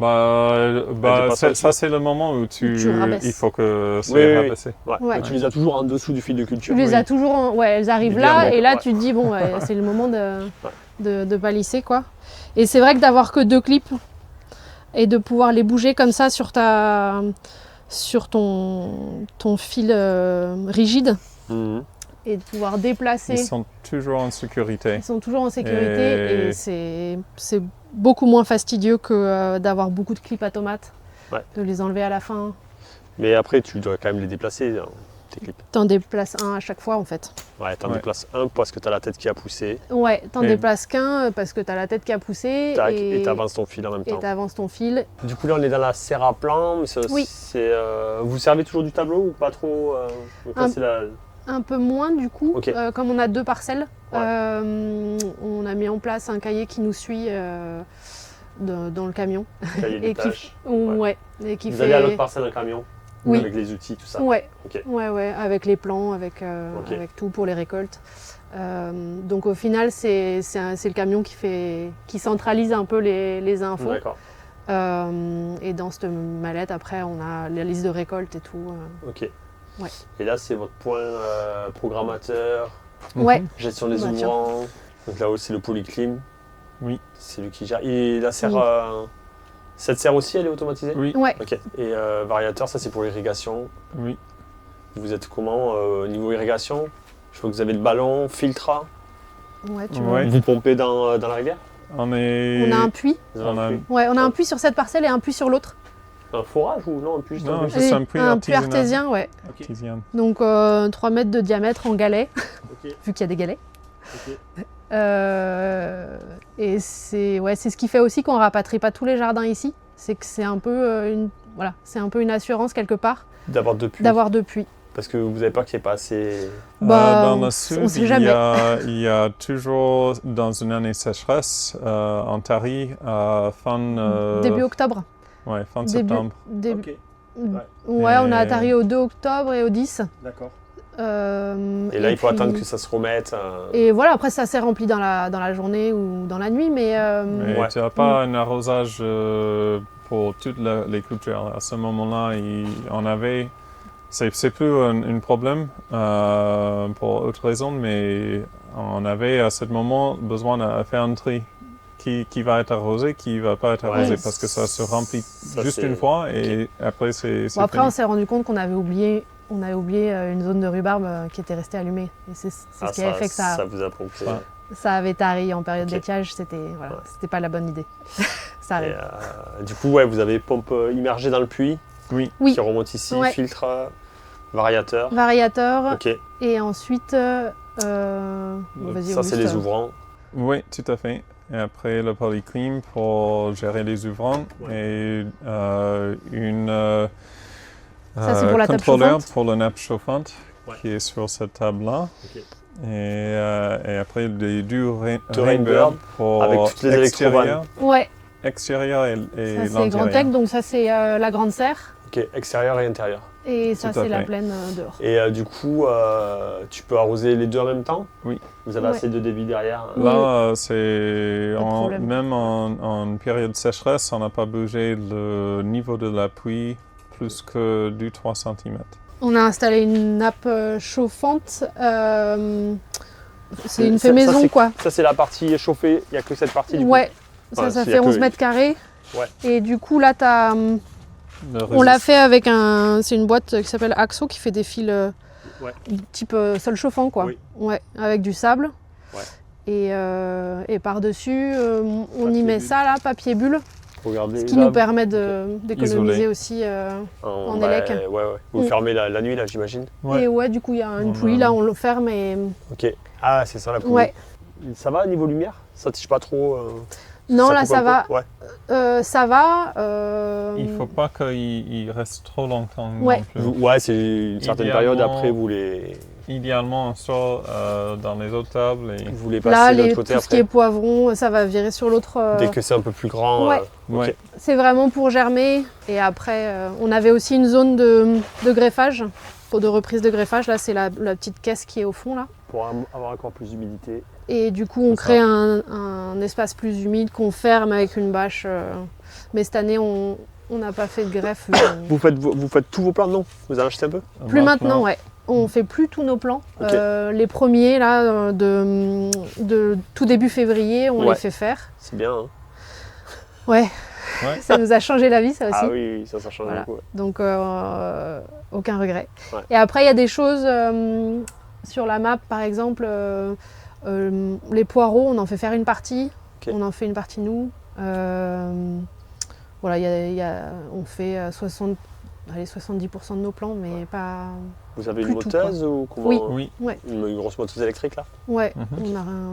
pas Ça, ça, c'est le moment où tu rabaisses. il faut que c'est Oui, oui, oui. rabaissé. Ouais. Ouais. Donc, tu les as toujours en dessous du fil de culture. Tu les as toujours, ouais, elles arrivent là, Évidemment, et là ouais. tu te dis bon, ouais, c'est le moment de palisser quoi. Et c'est vrai que d'avoir que deux clips et de pouvoir les bouger comme ça sur ton fil rigide Mhm. et de pouvoir déplacer. Ils sont toujours en sécurité. Ils sont toujours en sécurité et c'est beaucoup moins fastidieux que d'avoir beaucoup de clips à tomates, Ouais. de les enlever à la fin. Mais après, tu dois quand même les déplacer, hein, tes clips. T'en déplaces un à chaque fois en fait. Ouais, t'en Ouais. déplaces un parce que t'as la tête qui a poussé. Ouais, t'en Et- déplaces qu'un parce que t'as la tête qui a poussé Tac, et t'avances ton fil en même et temps. t'avances ton fil. Du coup, là, on est dans la serre à plan. Mais Oui. Vous servez toujours du tableau ou pas trop donc là, Un- c'est la... Un peu moins du coup, Ok. comme on a deux parcelles, Ouais. on a mis en place un cahier qui nous suit dans le camion. cahier des Et qui, tâches. ouais, et qui Vous fait... allez à l'autre parcelle d'un camion Oui. avec les outils, tout ça. Ouais, Ok. ouais, avec les plans, avec tout pour les récoltes. Donc au final, c'est le camion qui centralise un peu les infos. D'accord. Et dans cette mallette, après, on a la liste de récoltes et tout. Ok. Ouais. Et là, c'est votre point programmateur, Ouais, gestion des Bah, tiens. ouvrants. Donc là-haut, c'est le polyclim. Oui. C'est lui qui gère. Et la serre, Oui. cette serre aussi, elle est automatisée? Oui. ouais. Ok. Et variateur, ça c'est pour l'irrigation. Oui. Vous êtes comment au niveau irrigation? Je vois que vous avez le ballon, filtre. Ouais, tu Ouais. Vous pompez dans la rivière? On est. On a un puits. Vous avez On a- puits? Ouais, on a un puits sur cette parcelle et un puits sur l'autre. Un forage ou non? Un puits juste Non, un puits? juste un puits artisanal. artésien, ouais. Ok. Artisan. Donc 3 mètres de diamètre en galet, Ok. vu qu'il y a des galets. Ok. Et c'est ce qui fait aussi qu'on rapatrie pas tous les jardins ici. C'est que c'est un peu c'est un peu une assurance quelque part D'avoir deux puits. d'avoir deux puits. Parce que vous avez peur qu'il n'y ait pas assez... Dans le on sud, sait jamais. il y a toujours, dans une année sécheresse, en Tari, fin Début octobre. ouais, fin Début- septembre. début- Ouais. Ouais, on a Et- atterri au 2 octobre et au 10. D'accord. Euh, Et là, il faut puis- attendre que ça se remette. Et voilà, après ça s'est rempli dans la journée ou dans la nuit, mais Mais Ouais. tu n'as pas un arrosage pour toutes les cultures. À ce moment-là, on avait... C'est plus un problème pour autre raison, mais on avait à ce moment besoin de faire un tri. Qui va être arrosé, qui ne va pas être Ouais. arrosé, parce que ça se remplit Ça, juste c'est- une fois et après c'est bon, après on fini. s'est rendu compte qu'on avait oublié une zone de rhubarbe qui était restée allumée. Et c'est ce qui avait fait que ça vous a provoqué. Ça. ça avait tari en période Ok. d'étiage. C'était voilà, Ouais. c'était pas la bonne idée. Ça Et, arrive. du coup, ouais, vous avez pompe immergée dans le puits Oui, Oui. qui remonte ici, Ouais. filtre, variateur. Variateur. Ok. Et ensuite, bon, vas-y, Ça, c'est Auguste. les ouvrants. oui, tout à fait. Et après le polyclim pour gérer les ouvrants Ouais. et une Ça, c'est pour la table contrôleur chauffante. pour la nappe chauffante Ouais. qui est sur cette table-là. Ok. Et après des De Rainbird Rainbird pour avec toutes les extérieur, Ouais, extérieur et ça c'est Grand l'intérieur. Tech, donc ça c'est la grande serre. Ok, extérieur et intérieur. Et ça Tout à c'est la fait. plaine dehors. Et du coup, tu peux arroser les deux en même temps? Oui. Vous avez Ouais. assez de débit derrière? Oui. Là, c'est Pas de problème. même en période de sécheresse, on n'a pas bougé le niveau de la pluie plus que du 3 cm. On a installé une nappe chauffante. C'est une Ça, fait maison c'est- quoi. Ça, c'est la partie chauffée. Il n'y a que cette partie du coup. Ouais, Enfin, ça s'il y fait a que- 11 mètres carrés. Ouais. Et du coup là t'as... On l'a fait avec c'est une boîte qui s'appelle Axo qui fait des fils Ouais. type sol chauffant quoi. Oui. Ouais, avec du sable. Ouais. Et par-dessus, on Papier y met bulle. ça là, papier bulle, Regardez. ce qui là, nous permet d'économiser Isolé. aussi. en bah, élec. Ouais, ouais. Vous Mm. fermez la nuit là, j'imagine. Ouais. Et ouais, du coup il y a une On poulie a- là, on le ferme et... Ok. Ah, c'est ça la poulie. Ouais. Ça va niveau lumière? Ça tige pas trop? Non là coupe ça un va, peu Ouais. ça va. Il ne faut pas qu'il reste trop longtemps Ouais. non plus. Ouais, c'est une certaine Idéalement- période. Après, Idéalement, on sort dans les autres tables. Et... vous les Là, passez de l'autre côté tout ce qui après. est poivron, ça va virer sur l'autre. Dès que c'est un peu plus grand. Ouais. Ouais. C'est vraiment pour germer. Et après, on avait aussi une zone de greffage, de reprise de greffage. Là, c'est la petite caisse qui est au fond là. Pour avoir encore plus d'humidité. Et du coup, on C'est crée un espace plus humide qu'on ferme avec une bâche. Mais cette année, on n'a pas fait de greffe. Vous faites tous vos plans? Non? Vous en achetez un peu? Plus maintenant, ouais. On fait plus tous nos plans. Ok. Les premiers, là, de tout début février, on Ouais. les fait faire. C'est bien. Hein? Ouais. Ouais. Ça nous a changé la vie, ça aussi. Ah oui, ça change Voilà. beaucoup. Ouais. Donc, aucun regret. Ouais. Et après, il y a des choses sur la map, par exemple, les poireaux, on en fait faire une partie. Ok. On en fait une partie nous. Voilà, on fait 70% de nos plans, mais pas... Vous avez une Plus tout, moteuse ou comment? Oui. Oui. Une grosse moteuse électrique là? Ouais,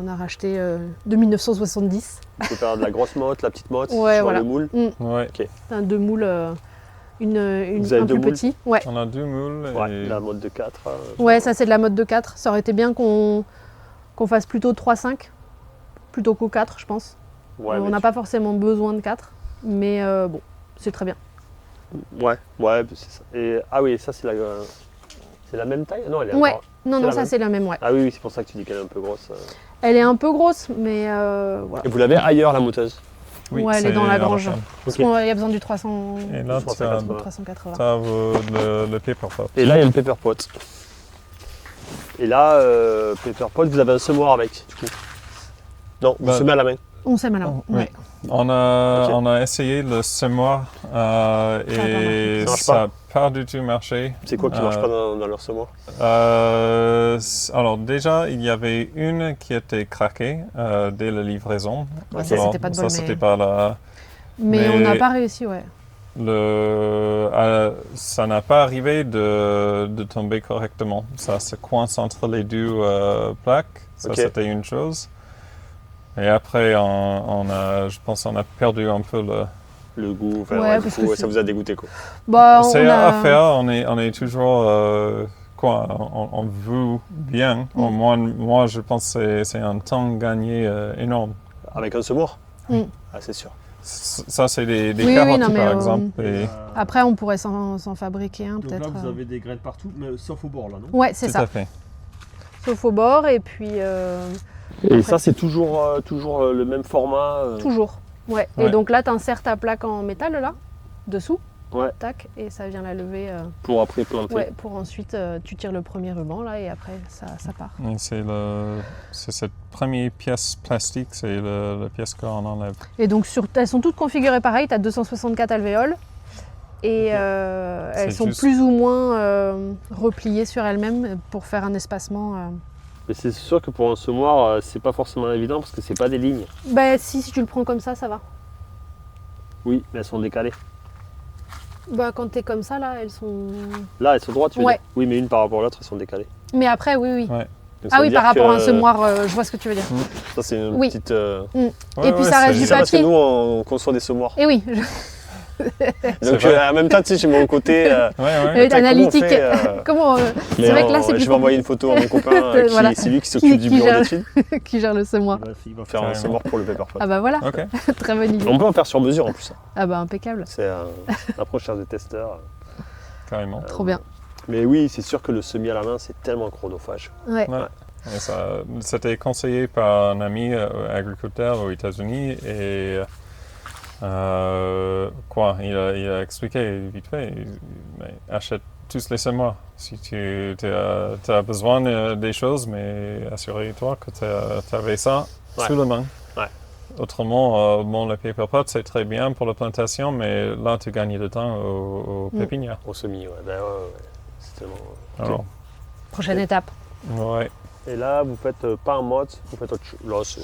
on a racheté de 1970. Vous pouvez faire de la grosse motte, la petite motte, Ouais, sur voilà. le moule. Ouais. Un deux moules, Vous avez un deux plus moules petit. Ouais. On a 2 moules. Ouais, et... la motte de 4. Ouais, ça c'est de la mode de 4. Ça aurait été bien qu'on fasse plutôt 3-5, plutôt qu'au 4, je pense. Ouais, On n'a pas forcément besoin de 4, mais bon, c'est très bien. Ouais, c'est ça. Et, ah oui, ça c'est la même taille? Non, elle est Ouais. encore- Non, C'est non, la ça même. c'est la même, ouais. Ah oui, c'est pour ça que tu dis qu'elle est un peu grosse. Elle est un peu grosse, mais voilà. Et vous l'avez ailleurs la moteuse? Oui, Ouais, elle est c'est dans la à grange. ferme. Parce Ok. qu'il y a besoin du 300, Et là, tu as, 380. 380. le paper pot. Et là, il y a le pepper pot. Et là, pepper pot, vous avez un semoir avec, du coup? Non, vous Bah, semez à la main. On sait malin. Oui. Ouais. On a essayé le semoir et Ça marche ça pas. n'a pas du tout marché. C'est quoi qui marche pas dans leur semoir? Alors déjà, il y avait une qui était craquée dès la livraison. Ouais, ça, Alors, c'était pas de bol, ça, mais- c'était pas la... Mais on Mais- n'a pas réussi, ouais. ça n'a pas arrivé de tomber correctement. Ça se coince entre les deux plaques. Ça, Ok. c'était une chose. Et après, je pense qu'on a perdu un peu Le goût, enfin, Ouais, ouais, du parce coup, que ouais, c'est- ça vous a dégoûté quoi. Bah, C'est on a... à faire. On est toujours quoi, on veut bien. Moi, je pense que c'est un temps gagné énorme. Avec un semoir Mm. Ah, c'est sûr. Ça, c'est des Oui, carottes, non, mais, par exemple. Et... Après, on pourrait s'en fabriquer un, Donc peut-être. là, vous avez des graines partout, mais sauf au bord, là, non? Ouais, c'est Tout ça. à fait. Sauf au bord, et puis... Et ça, c'est toujours le même format Toujours. Ouais. Ouais. Et donc là, tu insères ta plaque en métal, là, dessous. Ouais. Tac, et ça vient la lever. pour après planter. Ouais, pour ensuite, tu tires le premier ruban, là, et après, ça part. Et c'est cette première pièce plastique, c'est la pièce qu'on enlève. Et donc, elles sont toutes configurées pareil. Tu as 264 alvéoles. Et elles sont juste- plus ou moins repliées sur elles-mêmes pour faire un espacement. Mais c'est sûr que pour un semoir, c'est pas forcément évident parce que c'est pas des lignes. Bah si tu le prends comme ça va. Oui, mais elles sont décalées. Bah quand t'es comme ça, là, elles sont... Là, elles sont droites, tu veux Ouais. dire? Oui, mais une par rapport à l'autre, elles sont décalées. Mais après, oui, oui. Ouais. Donc, ça Ah veut oui, dire par rapport à un que semoir, je vois ce que tu veux dire. Ça, c'est une Oui. petite. Et puis ça reste C'est du ça parce que papier. nous, on conçoit des semoirs. Et oui, Donc, vrai. en même temps, tu sais, j'ai mon côté. Ouais. Comment on analytique. fait, comment mais c'est vrai que là, c'est je plus vais envoyer une photo à mon copain, Voilà. c'est lui qui s'occupe du Qui bureau gère- d'études. qui gère le semoir. Il va faire un Carrément. semoir pour le paperpot. Ah bah voilà, Ok, très bonne idée. On peut en faire sur mesure en plus. Ah bah impeccable, C'est l'approche de testeur. carrément. trop bien. Mais oui, c'est sûr que le semi à la main, c'est tellement chronophage. Ouais. Ouais. Et c'était conseillé par un ami agriculteur aux États-Unis et il a expliqué vite fait, mais achète tous les semoirs. Si tu as besoin des choses, mais assure-toi que tu avais ça sous la main. Ouais. Autrement, le paperpot, c'est très bien pour la plantation, mais là, tu gagnes du temps aux pépinières. Au semi, ouais. Ben, ouais. C'est tellement. Alors, Prochaine étape. ouais. Et là, vous faites pas en mode, vous faites autre chose. Là, c'est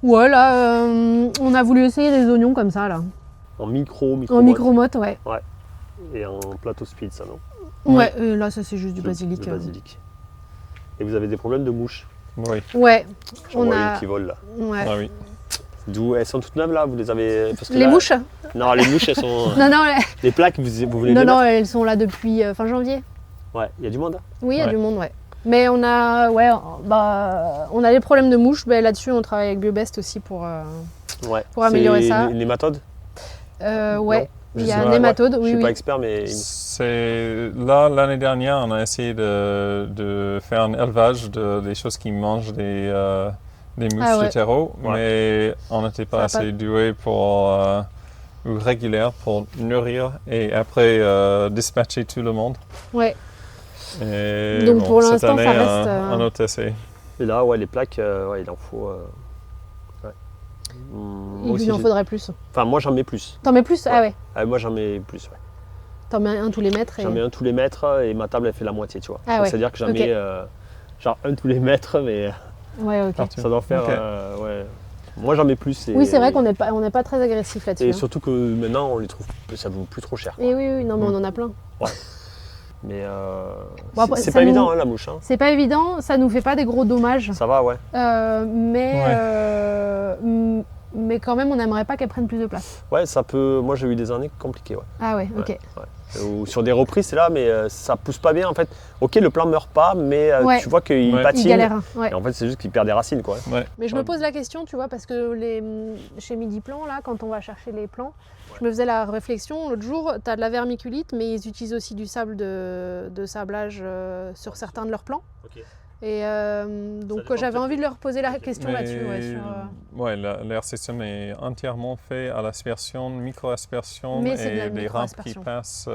Ouais, là, on a voulu essayer des oignons comme ça, là. en micro En micro-motte, ouais. et en plateau speed, ça, non? Ouais, là, ça, c'est juste du basilic. Du basilic. Et vous avez des problèmes de mouches. Oui. Ouais, J'en On vois a- une qui vole là. ouais. Ah oui. D'où elles sont toutes neuves là, vous les avez. Parce que Les là- mouches Non, les mouches, elles sont. Non, non, Les plaques, vous voulez non, les non, mettre? elles sont là depuis fin janvier. Ouais, il y a du monde. Hein. Oui, il y a Ouais. du monde, ouais. Mais on a, on a des problèmes de mouches. Ben, là-dessus, on travaille avec Biobest aussi pour Ouais. améliorer C'est ça. Une nématode? ouais, Je il y sais a pas, nématode, Je oui, suis pas oui. expert, mais. C'est là l'année dernière, on a essayé de faire un élevage des choses qui mangent des mouches Ah ouais. de terreau, Ouais. mais on n'était pas Ça a assez doué ou régulière pour nourrir et après dispatcher tout le monde. Ouais. Et Donc, pour cette l'instant, année, ça reste, un autre essai. Et là, ouais, les plaques, ouais, il en faut. Ouais. Moi aussi, Il en j'ai- faudrait plus. Enfin, moi, j'en mets plus. T'en mets plus? Ah ouais. Moi, j'en mets plus, ouais. T'en mets un tous les mètres. Et... J'en mets un tous les mètres et ma table, elle fait la moitié, tu vois. Ah Donc, ouais. c'est-à-dire que j'en Ok. mets genre un tous les mètres, mais Ouais, ok. Partout. ça doit faire. Ok. Ouais. Moi, j'en mets plus. Et, Oui, c'est vrai qu'on n'est pas très agressif là-dessus. Et hein. surtout que maintenant, on les trouve, ça vaut plus trop cher. Et oui, non, mais on en a plein. Mais Bon, après, c'est ça pas nous- évident, hein, la mouche. Hein. C'est pas évident, ça nous fait pas des gros dommages. Ça va, ouais. Mais quand même, on n'aimerait pas qu'elles prennent plus de place. Ouais, ça peut. Moi, j'ai eu des années compliquées, ouais. Ah ouais, ok. Ou sur des reprises, c'est là, mais ça pousse pas bien. En fait, ok, le plant meurt pas, mais Ouais. tu vois qu'il Ouais. patine. Il galère. Ouais. Et en fait, c'est juste qu'il perd des racines, quoi. Ouais. Mais je me pose la question, tu vois, parce que chez Midi Plan, là, quand on va chercher les plants, je me faisais la réflexion, l'autre jour, tu as de la vermiculite, mais ils utilisent aussi du sable de sablage sur certains de leurs plants. Et donc dépend j'avais peut-être. envie de leur poser la question là-dessus. Ouais, Leur système est entièrement fait à l'aspersion, micro-aspersion Mais c'est de la et des rampes qui micro-aspersion. passent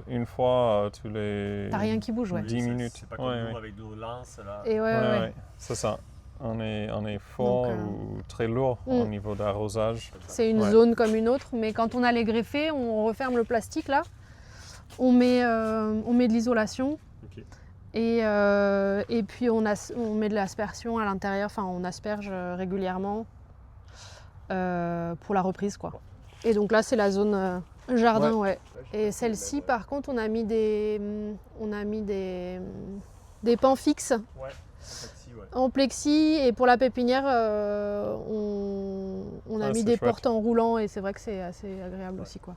une fois tous les T'as rien qui bouge, ouais. 10 minutes. C'est pas Ouais, ouais. avec nos lances, là. Et ouais. Ouais, c'est ça. On est fort Donc, ou très lourd au niveau d'arrosage. C'est une Ouais. zone comme une autre, mais quand on a les greffés, on referme le plastique là, on met de l'isolation. Ok. Et puis on met de l'aspersion à l'intérieur, enfin on asperge régulièrement pour la reprise quoi. Et donc là c'est la zone jardin, ouais. Et celle-ci par contre on a mis des pans fixes Ouais. en plexi et pour la pépinière on a Ah, mis c'est des chouette. portes en roulant et c'est vrai que c'est assez agréable aussi quoi.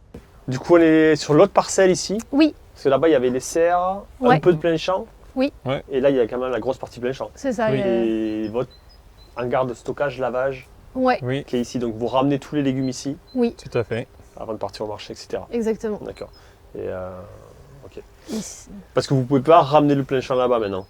Du coup, on est sur l'autre parcelle ici. Oui, Parce que là-bas, il y avait les serres, un Ouais. peu de plein champ. Oui. Ouais. Et là, il y a quand même la grosse partie plein champ. C'est ça. Oui. Et votre hangar de stockage, lavage, Ouais, Oui, qui est ici. Donc vous ramenez tous les légumes ici tout à fait. avant de partir au marché, etc. exactement. D'accord. Et ok. Ici. Parce que vous pouvez pas ramener le plein champ là-bas maintenant.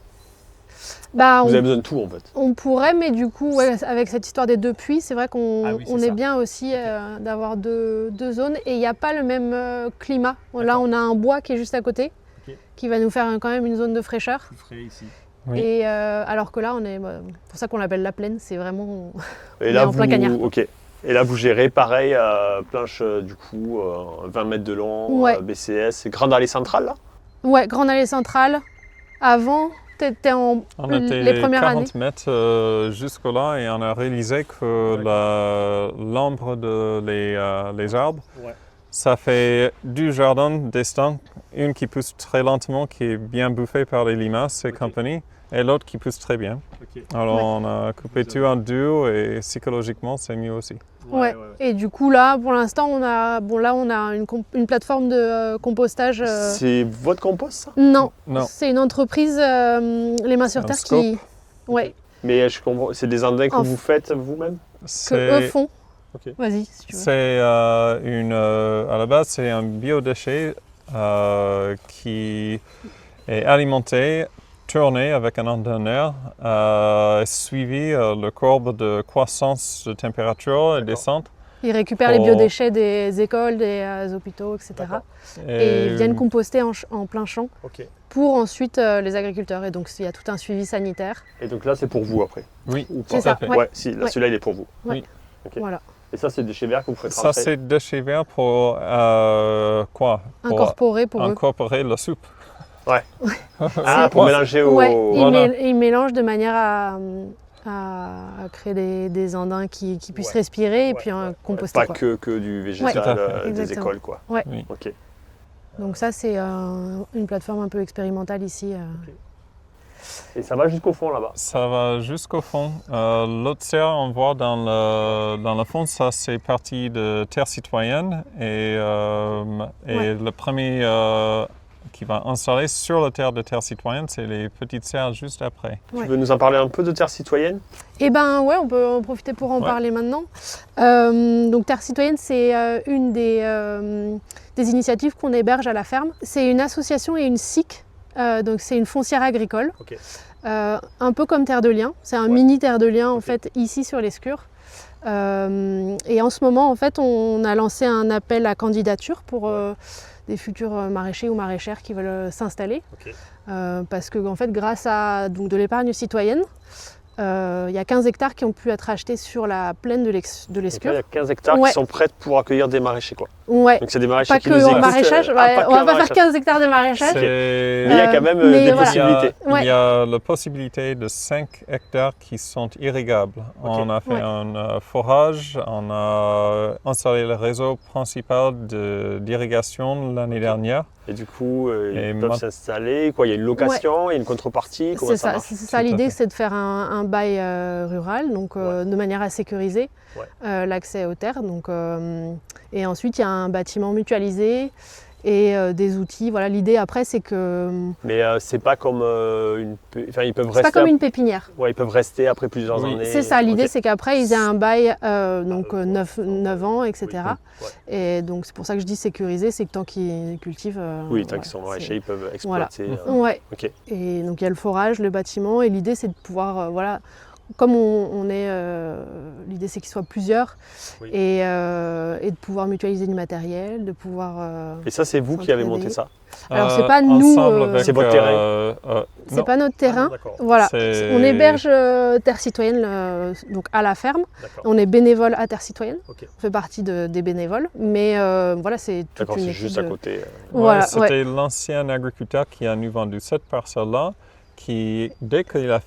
Bah, Vous avez besoin de tout en fait. on pourrait, mais du coup, ouais, avec cette histoire des 2 puits, c'est vrai qu'on Ah oui, c'est on ça. est bien aussi d'avoir deux zones. Et il n'y a pas le même climat. Là, on a un bois qui est juste à côté, Ok. qui va nous faire quand même une zone de fraîcheur. Plus frais ici. Oui. Et alors que là, c'est pour ça qu'on l'appelle la plaine, c'est vraiment... Et On là, est en plein cagnard. ok. Et là, vous gérez pareil, planche du coup, 20 mètres de long, Ouais. BCS, grande allée centrale là. Ouais, grande allée centrale. Avant, t'étais en On les était premières années. 40 mètres jusque-là et on a réalisé que l'ombre les arbres, Ouais. ça fait du jardin destin, une qui pousse très lentement, qui est bien bouffée par les limaces et Ok. compagnie, et l'autre qui pousse très bien. Alors Ouais. on a coupé tout en deux et psychologiquement c'est mieux aussi. Ouais. Et du coup, là, pour l'instant, on a une plateforme de compostage. C'est votre compost ça? Non, Non. c'est une entreprise, les mains sur un terre, scope. qui... Ouais, Mais je comprends, c'est des andins que En- vous faites vous-même? que eux font. Ok. Vas-y, si tu veux. C'est à la base, c'est un biodéchet qui est alimenté, tourné avec un entonnoir, suivi le courbe de croissance de température et D'accord. descente. Ils récupèrent les Oh. biodéchets des écoles, des hôpitaux, etc. D'accord. Et ils viennent composter en plein champ Ok. pour ensuite les agriculteurs. Et donc, il y a tout un suivi sanitaire. Et donc là, c'est pour vous après? Oui, Ou C'est pas? ça, à fait. ouais. Ouais, si, là, Ouais. celui-là, il est pour vous. Oui. Ok. Voilà. Et ça, c'est des déchets verts que vous faites Ça, rentrer? c'est déchets verts pour quoi? Pour Incorporé pour eux. incorporer la soupe. Ouais. Ah, pour Ouais. mélanger au... Ouais, Voilà. ils mélangent de manière à créer des andins qui puissent Ouais. respirer et Ouais, puis ouais, composter. Pas quoi. que du végétal Tout à fait. des Exactement. écoles, quoi. Ouais. Oui. Ok. Donc ça, c'est une plateforme un peu expérimentale ici. Et ça va jusqu'au fond là-bas. Ça va jusqu'au fond. L'autre serre, on voit dans le fond, ça c'est partie de Terre Citoyenne et Ouais. le premier qui va installer sur la terre de Terre Citoyenne, c'est les petites serres juste après. Ouais. Tu veux nous en parler un peu de Terre Citoyenne? Eh ben ouais, on peut en profiter pour en Ouais. parler maintenant. Donc Terre Citoyenne, c'est une des initiatives qu'on héberge à la ferme. C'est une association et une SIC, donc c'est une foncière agricole, Ok. un peu comme Terre de Liens. C'est un Ouais. mini Terre de Liens en Ok. fait ici sur l'Escure. Et en ce moment, en fait, on a lancé un appel à candidature pour des futurs maraîchers ou maraîchères qui veulent s'installer. Ok. Parce que en fait, grâce à donc, de l'épargne citoyenne, il y a 15 hectares qui ont pu être achetés sur la plaine de Donc là, l'Escure. il y a 15 hectares Ouais. qui sont prêts pour accueillir des maraîchers, quoi. Ouais, Donc c'est des maraîchers pas qui que nous en écoutent. maraîchage, Ah, ouais, pas que on va en pas faire maraîchage. 15 hectares de maraîchage. C'est- Mais il y a quand même mais des voilà. possibilités. Ouais. Il y a la possibilité de 5 hectares qui sont irrigables. Ok. On a fait Ouais. un forage, on a installé le réseau principal d'irrigation l'année dernière. Et du coup, Et ils peuvent ma- s'installer. Quoi, il y a une location, il y a une contrepartie. Comment C'est ça ça, marche? c'est ça Tout à l'idée, fait. c'est de faire un bail rural, donc de manière à sécuriser l'accès aux terres. Donc, et ensuite, il y a un bâtiment mutualisé et des outils. Voilà, l'idée après, c'est que Mais c'est pas comme Enfin, ils peuvent c'est rester. pas comme une pépinière. Ouais, ils peuvent rester après plusieurs Oui. années. C'est ça, l'idée, Ok. c'est qu'après, ils aient un bail, donc ouais. 9 ans, etc. Ouais. Et donc, c'est pour ça que je dis sécuriser, c'est que tant qu'ils cultivent. Oui, tant voilà, qu'ils sont c'est- maraîchers, ils peuvent Voilà. exploiter. Ouais. Ok. Et donc il y a le forage, le bâtiment, et l'idée c'est de pouvoir, voilà, comme on est, l'idée c'est qu'ils soient plusieurs, Oui. et de pouvoir mutualiser du matériel, de pouvoir. Et ça, c'est vous qui avez monté ça? Alors, c'est pas nous, ensemble avec, C'est votre terrain. C'est non, pas notre terrain. Ah, d'accord. Voilà, C'est- on héberge Terre Citoyenne donc à la ferme. D'accord. On est bénévole à Terre Citoyenne. Ok. On fait partie des bénévoles, mais voilà, c'est toute D'accord, une c'est équipe juste de- à côté. Voilà, c'était l'ancien agriculteur qui a nous vendu cette parcelle-là, qui, dès qu'il a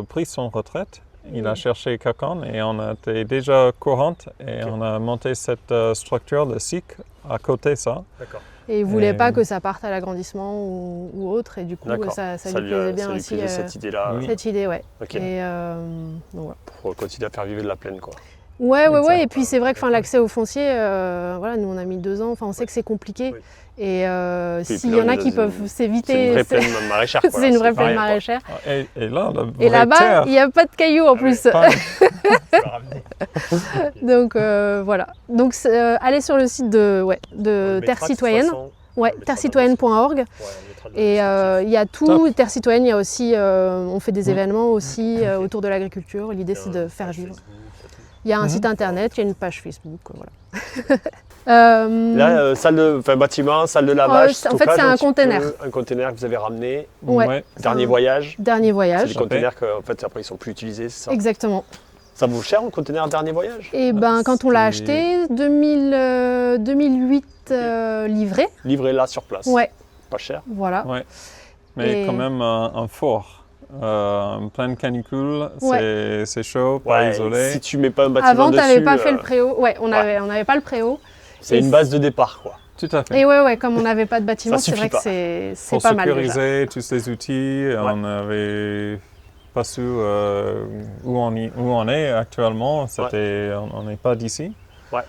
pris son retraite, il a cherché quelqu'un et on a été déjà courante et Ok. on a monté cette structure, le SIC, à côté de ça. D'accord. Et il voulait Et- pas que ça parte à l'agrandissement ou autre, et du coup D'accord. ça lui plaisait bien ça lui aussi plaisait cette idée-là. Oui. cette idée, ouais. Ok. Et donc voilà. Pour continuer à faire vivre de la plaine, quoi. Ouais, Exact. et puis c'est vrai que l'accès au foncier, voilà, nous on a mis 2 ans, on sait que c'est compliqué. Oui. Et Puis s'il là, y en on est a dans qui une- peuvent C'est une s'éviter, vraie plaine maraîchère. quoi, c'est là, une vraie pas plaine rien, quoi. maraîchère. Et là, la Et vraie là-bas, terre. il n'y a pas de cailloux en Ah plus. ouais. Pas- Faut la ramener. Donc voilà. Donc allez sur le site de On le mettra, Terre de toute Citoyenne. façon. Ouais, On le mettra terrecitoyenne.org. Ouais, on mettra dans le Et descriptif. il y a tout. Top. Terre Citoyenne, il y a aussi, on fait des Mhm. événements aussi autour de l'agriculture. L'idée, c'est de faire vivre. Il y a un Mhm. site internet, il y a une page Facebook. Voilà. Là, bâtiment, salle de lavage, en fait, stockage, c'est un petit container. peu, un container que vous avez ramené. Ouais. Dernier voyage. Dernier C'est voyage. des containers que, en fait, après, ils sont plus utilisés, c'est ça? Exactement. Ça vaut cher, un container dernier voyage? Et ben, quand on l'a c'est- acheté, 2008 livré. Livré là, sur place. Ouais, Pas cher. voilà. Ouais. Mais Et- quand même un fort. En pleine canicule, Ouais. c'est chaud, pas Ouais, isolé. si tu mets pas un bâtiment Avant, tu dessus, n'avais pas fait le préau. Ouais, on ouais. n'avait pas le préau. c'est et une base de départ, quoi. Tout à fait. Et ouais, comme on n'avait pas de bâtiment, Ça c'est suffit vrai que pas. c'est Pour pas mal déjà. sécuriser tous les outils, on n'avait pas su où on est actuellement. On n'est pas d'ici. Ouais.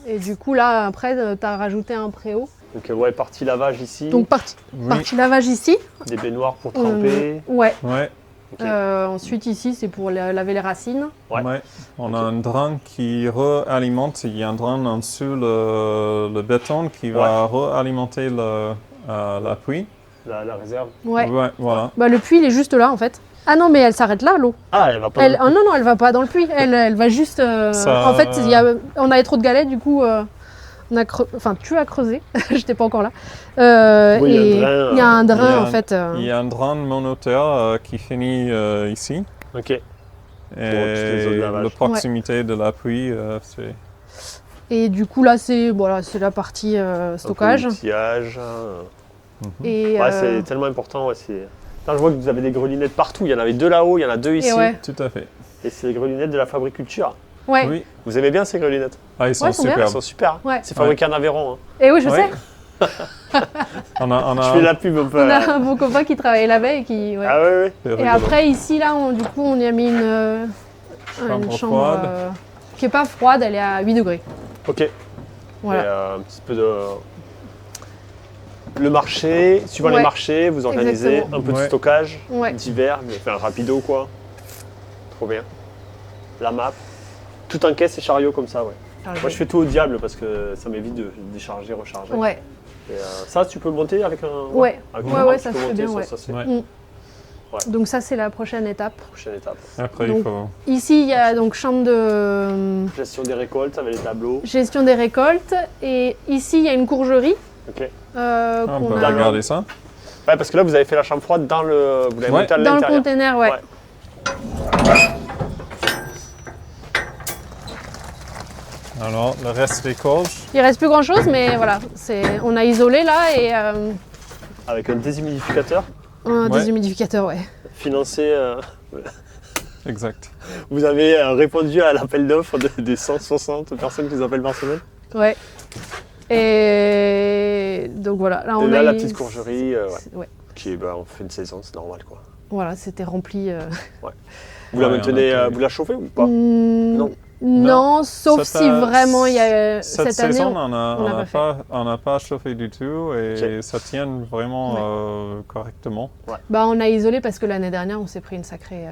Et du coup, là, après, tu as rajouté un préau. Donc, ouais, partie lavage ici, Donc, partie lavage ici. des baignoires pour tremper. Ouais. Ouais. Ok. Ensuite, ici, c'est pour laver les racines. Ouais. Ouais. On a Ok. un drain qui réalimente. Il y a un drain en dessous le béton qui va réalimenter la pluie. La réserve. Ouais. Ouais, voilà. Bah, le puits, il est juste là, en fait. Ah non, mais elle s'arrête là, l'eau. Ah, elle va pas. Ah non, elle va pas dans le puits. Elle va juste. Ça- En fait, on avait trop de galets, du coup, tu as creusé. J'étais pas encore là. Oui, il y a un et drain, il y a un il y drain, a en fait. Il y a un drain monoteur qui finit ici. Ok. Et les eaux de lavage. la proximité de la pluie, c'est... Et du coup, là, c'est la partie stockage. Un peu outillage. Et, Ouais, c'est tellement important. Ouais, Putain, je vois que vous avez des grelinettes partout. Il y en avait 2 là-haut, il y en a 2 ici. ouais. Tout à fait. Et c'est les grelinettes de la fabriculture. Ouais. Oui. Vous aimez bien ces grelinettes? Ah, ils sont Ouais, ils sont bien. Elles superbes. sont super. Hein. Ouais. C'est fabriqué en Aveyron. Hein. Et oui, je Ouais. sais. On Je fais la pub un peu. On a un beau copain qui travaillait là-bas et qui. Ouais. Ah ouais. c'est Et rigolo. après, ici, là, du coup, on y a mis une Chambre chambre froide. qui est pas froide, elle est à 8 degrés. Ok. Voilà. Et, un petit peu de... Le marché, suivant les Ouais. marchés, vous organisez Exactement. un peu de Ouais. stockage Ouais. d'hiver, vous faites un rapido quoi. Trop bien. La map. Tout en caisse et chariot comme ça, ouais. Moi je fais tout au diable parce que ça m'évite de décharger, recharger. Ouais. Et, ça tu peux le monter avec un... Ouais. avec Ouais, un bras, ça tu peux se fait monter, bien, ouais. Ça se fait. Ouais. Donc ça, c'est la prochaine étape. Prochaine étape. Après, Donc- il faut... Ici, il y a donc chambre de Gestion des récoltes avec les tableaux. gestion des récoltes. Et ici, il y a une courgerie. Ok. On qu'on peut a regarder ça. Ouais, parce que là vous avez fait la chambre froide dans le... Vous l'avez Ouais. monté à dans le l'intérieur. container, ouais. Ouais. Alors, le reste des courges. Il reste plus grand chose, mais voilà, on a isolé là et Avec un déshumidificateur un Ouais. déshumidificateur, ouais. financé... Exact. Vous avez répondu à l'appel d'offres des 160 personnes qui nous appellent par semaine. Ouais. Et donc voilà, là Et on là, a la eu- petite courgerie, ouais, ouais. qui est en fin de saison, c'est normal quoi. Voilà, c'était rempli. Vous la Ouais, maintenez, on a- vous la chauffez ou pas? Non. Non. Non, sauf Cette, si vraiment il y a Cette année. saison, on n'a on n'a pas chauffé du tout et Ok. ça tient vraiment correctement. Bah, on a isolé parce que l'année dernière on s'est pris une sacrée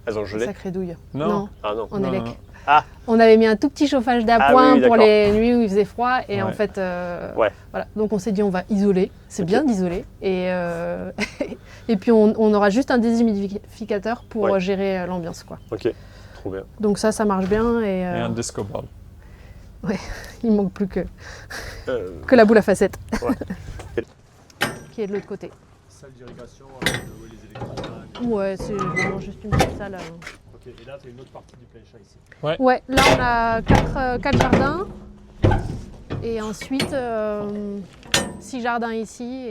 Elles ont gelé? douille. Non. Ah non. en Non, élec. non. Ah, On avait mis un tout petit chauffage d'appoint oui, pour d'accord. les nuits où il faisait froid et en Ouais. fait Ouais. voilà. Donc on s'est dit on va isoler, c'est Ok. bien d'isoler et et puis on aura juste un déshumidificateur pour Ouais. gérer l'ambiance quoi. ok, trop bien. Donc ça marche bien et Et un disco ball. il manque plus que Euh, la boule à facettes Ouais. qui est de l'autre côté. salle d'irrigation avec les électrodes. Ouais, c'est vraiment juste une petite salle. Ok, et là tu as une autre partie du plein champ ici. Ouais, là on a 4 jardins et ensuite 6 jardins ici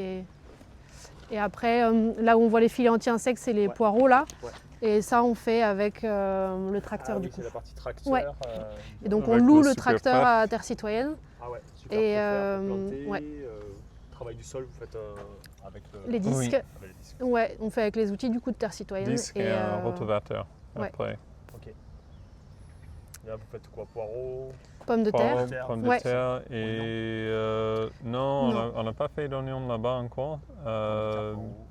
et après là où on voit les filets anti-insectes c'est les Ouais. poireaux là Ouais. et ça on fait avec le tracteur du coup. c'est la partie tracteur. Ouais. Et donc on Avec loue le le super tracteur prep. à Terre Citoyenne, Ah ouais, super. Et, planter, ouais. travail du sol, vous faites avec les disques. Oui. avec les disques. Ouais, on fait avec les outils du coup de Terre Citoyenne Disque et un rotovateur ouais. après. Ok. Là, vous faites quoi? Poireaux? Pommes de terre. Pommes de Ouais. terre et non, Non. on n'a pas fait d'oignons là-bas encore.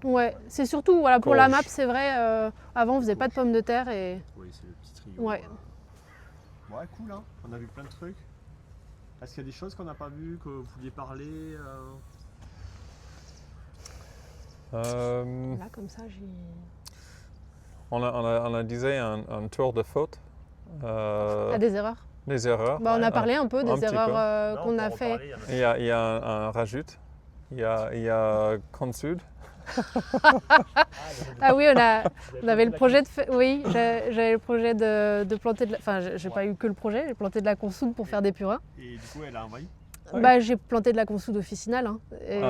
Ouais, c'est surtout voilà, pour la Courge. map, c'est vrai, avant on faisait pas de pommes de terre et Oui, c'est le petit trio. ouais. Ouais, cool, hein. On a vu plein de trucs. Est-ce qu'il y a des choses qu'on n'a pas vues, que vous vouliez parler Là comme ça, j'ai on a disait un tour de faute. des erreurs. Des erreurs. Bah, on a parlé un peu un des petit erreurs peu. qu'on a fait. Il y a un rajout. Il y a Consud. Ah oui, on avait le projet de oui, j'avais le projet de planter de enfin, j'ai pas eu que le projet, j'ai planté de la consoude pour faire des purins. Et du coup, elle a envahi. Oui. Bah, j'ai planté de la consoude officinale, hein, et Et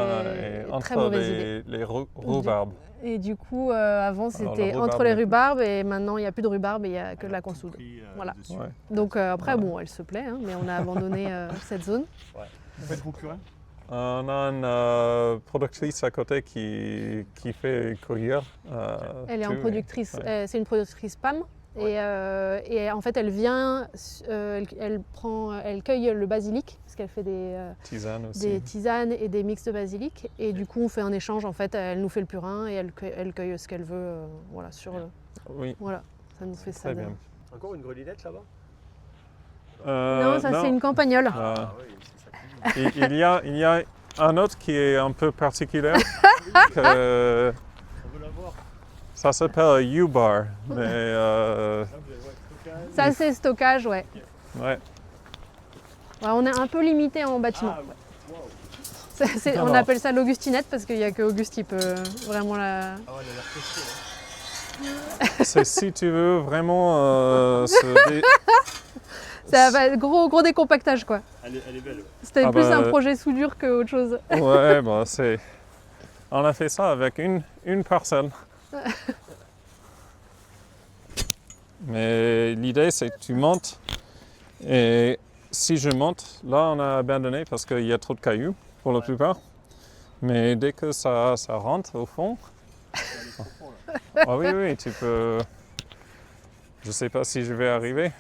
très entre mauvaise idée. les rhubarbes. Et du coup, avant Alors, c'était le entre rhubarbe les n'est plus. rhubarbes et maintenant il n'y a plus de rhubarbe et il n'y a que de la consoude. Voilà. Ouais. Donc après, Voilà. bon, elle se plaît, hein, mais on a abandonné cette zone. Vous faites vos purins? On a une productrice à côté qui fait cueillir. Elle est en tout, productrice, ouais. c'est une productrice PAM. Et en fait, elle vient, elle cueille le basilic, parce qu'elle fait Tisane aussi. des tisanes et des mix de basilic. Et du coup, on fait un échange. En fait, elle nous fait le purin et elle cueille ce qu'elle veut. Voilà, Oui, voilà, ça nous fait ça. très bien. Encore une grelinette là-bas? Non, ça c'est une campagnole. Oui, c'est ça. Il y a un autre qui est un peu particulier. que, On veut la voir. ça s'appelle U-Bar. Mais Là, vous allez voir le stockage. Ça c'est stockage, ouais. ouais. Ouais, on est un peu limité en bâtiment. Ah, wow. On Alors. appelle ça l'Augustinette parce qu'il n'y a que Auguste qui peut vraiment la. Ah ouais, elle a l'air costaud, hein. C'est si tu veux vraiment Ça va, gros décompactage quoi. Elle est belle. Ouais. C'était Ah plus bah, un projet soudure qu'autre chose. Ouais, bah c'est. On a fait ça avec une parcelle. Mais l'idée c'est que tu montes et si je monte, là on a abandonné parce qu'il y a trop de cailloux pour la plupart. Mais dès que ça rentre au fond, ah oui, tu peux. Je sais pas si je vais arriver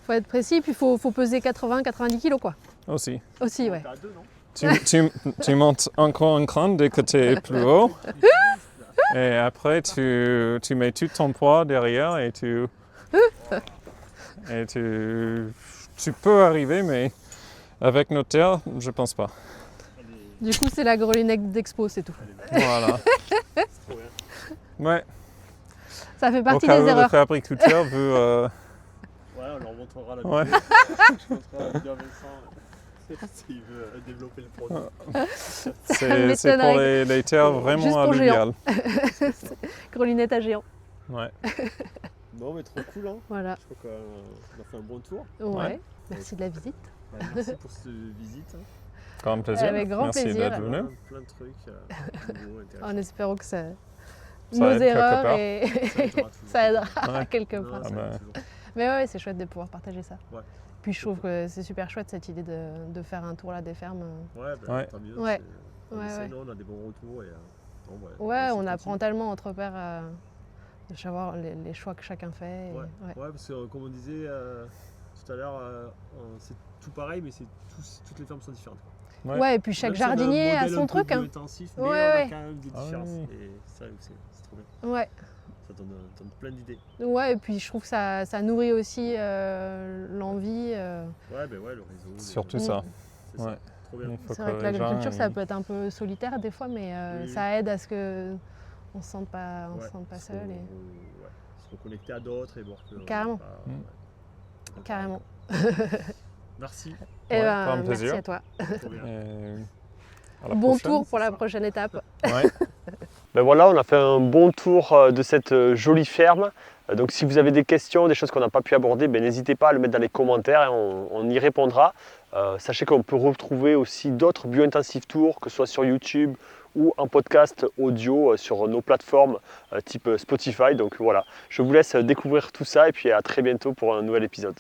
Faut être précis, puis faut peser 80-90 kilos quoi. aussi. Aussi, ouais. T'es à deux, non? Tu montes encore un cran dès que tu es plus haut. Et après, tu mets tout ton poids derrière et tu peux arriver, mais avec nos terres, je pense pas. Du coup, c'est la grelinette d'expo, c'est tout. Voilà. Trop bien. Ouais. Ça fait Au partie cas des où le erreurs. fabricateur veut. Ouais, on leur montrera la Ouais. vidéo. Je montrerai la vidéo à Vincent s'il veut développer le produit. C'est pour m'étonnerait. les terres Juste vraiment pour géants. alluviales. Grelinette à géant. Ouais. Bon, mais trop cool, hein. Voilà. Je crois qu'on a fait un bon tour. Ouais. Merci de la visite. Bah, merci pour cette visite. Grand plaisir. Avec grand Merci plaisir. d'être venu. Plein de trucs nouveaux, intéressants. En espérant que Ça nos aide quelque erreurs part. et Ça aidera toujours. ça aidera Ouais. quelque Non, part. ça bah. aide toujours. Mais ouais, c'est chouette de pouvoir partager ça. Ouais. Puis je trouve que c'est super chouette cette idée de faire un tour là des fermes. Ouais, bah, Ouais. tant mieux. Ouais. On Ouais, essaie, ouais. non, on a des bons retours. Et, bon, Ouais, on essaie de apprend continuer. tellement entre pairs de savoir les choix que chacun fait. et- Ouais. ouais. Ouais, parce que comme on disait tout à l'heure, c'est tout pareil, mais toutes les fermes sont différentes. Ouais. Ouais, et puis chaque Même si on a un jardinier a modèle son un peu truc. Hein. bio-intensif, mais Ouais, on a ouais. quand même des Ah différences. oui. Et ça, c'est trop bien. Ouais. Ça donne plein d'idées. Ouais, et puis je trouve que ça nourrit aussi l'envie. Ouais, ben ouais, le réseau. Surtout Mm. ça. C'est ça. Ouais. Trop bien. Il faut C'est vrai que les gens, l'agriculture, ça ils- peut être un peu solitaire des fois, mais Oui, oui. ça aide à ce que on se sente pas, Ouais, se sente pas se seul. re- Et... ouais, se reconnecter à d'autres et voir que. Carrément. Mm. Ouais. Carrément. Merci. Et Ouais, ben, grand merci plaisir. à toi. Trop bien. Et à la Bon prochaine. tour pour c'est la ça. prochaine étape. Ouais. Ben voilà, on a fait un bon tour de cette jolie ferme. Donc si vous avez des questions, des choses qu'on n'a pas pu aborder, ben, n'hésitez pas à le mettre dans les commentaires et on y répondra. Sachez qu'on peut retrouver aussi d'autres bio-intensifs tours, que ce soit sur YouTube ou en podcast audio sur nos plateformes type Spotify. Donc voilà, je vous laisse découvrir tout ça et puis à très bientôt pour un nouvel épisode.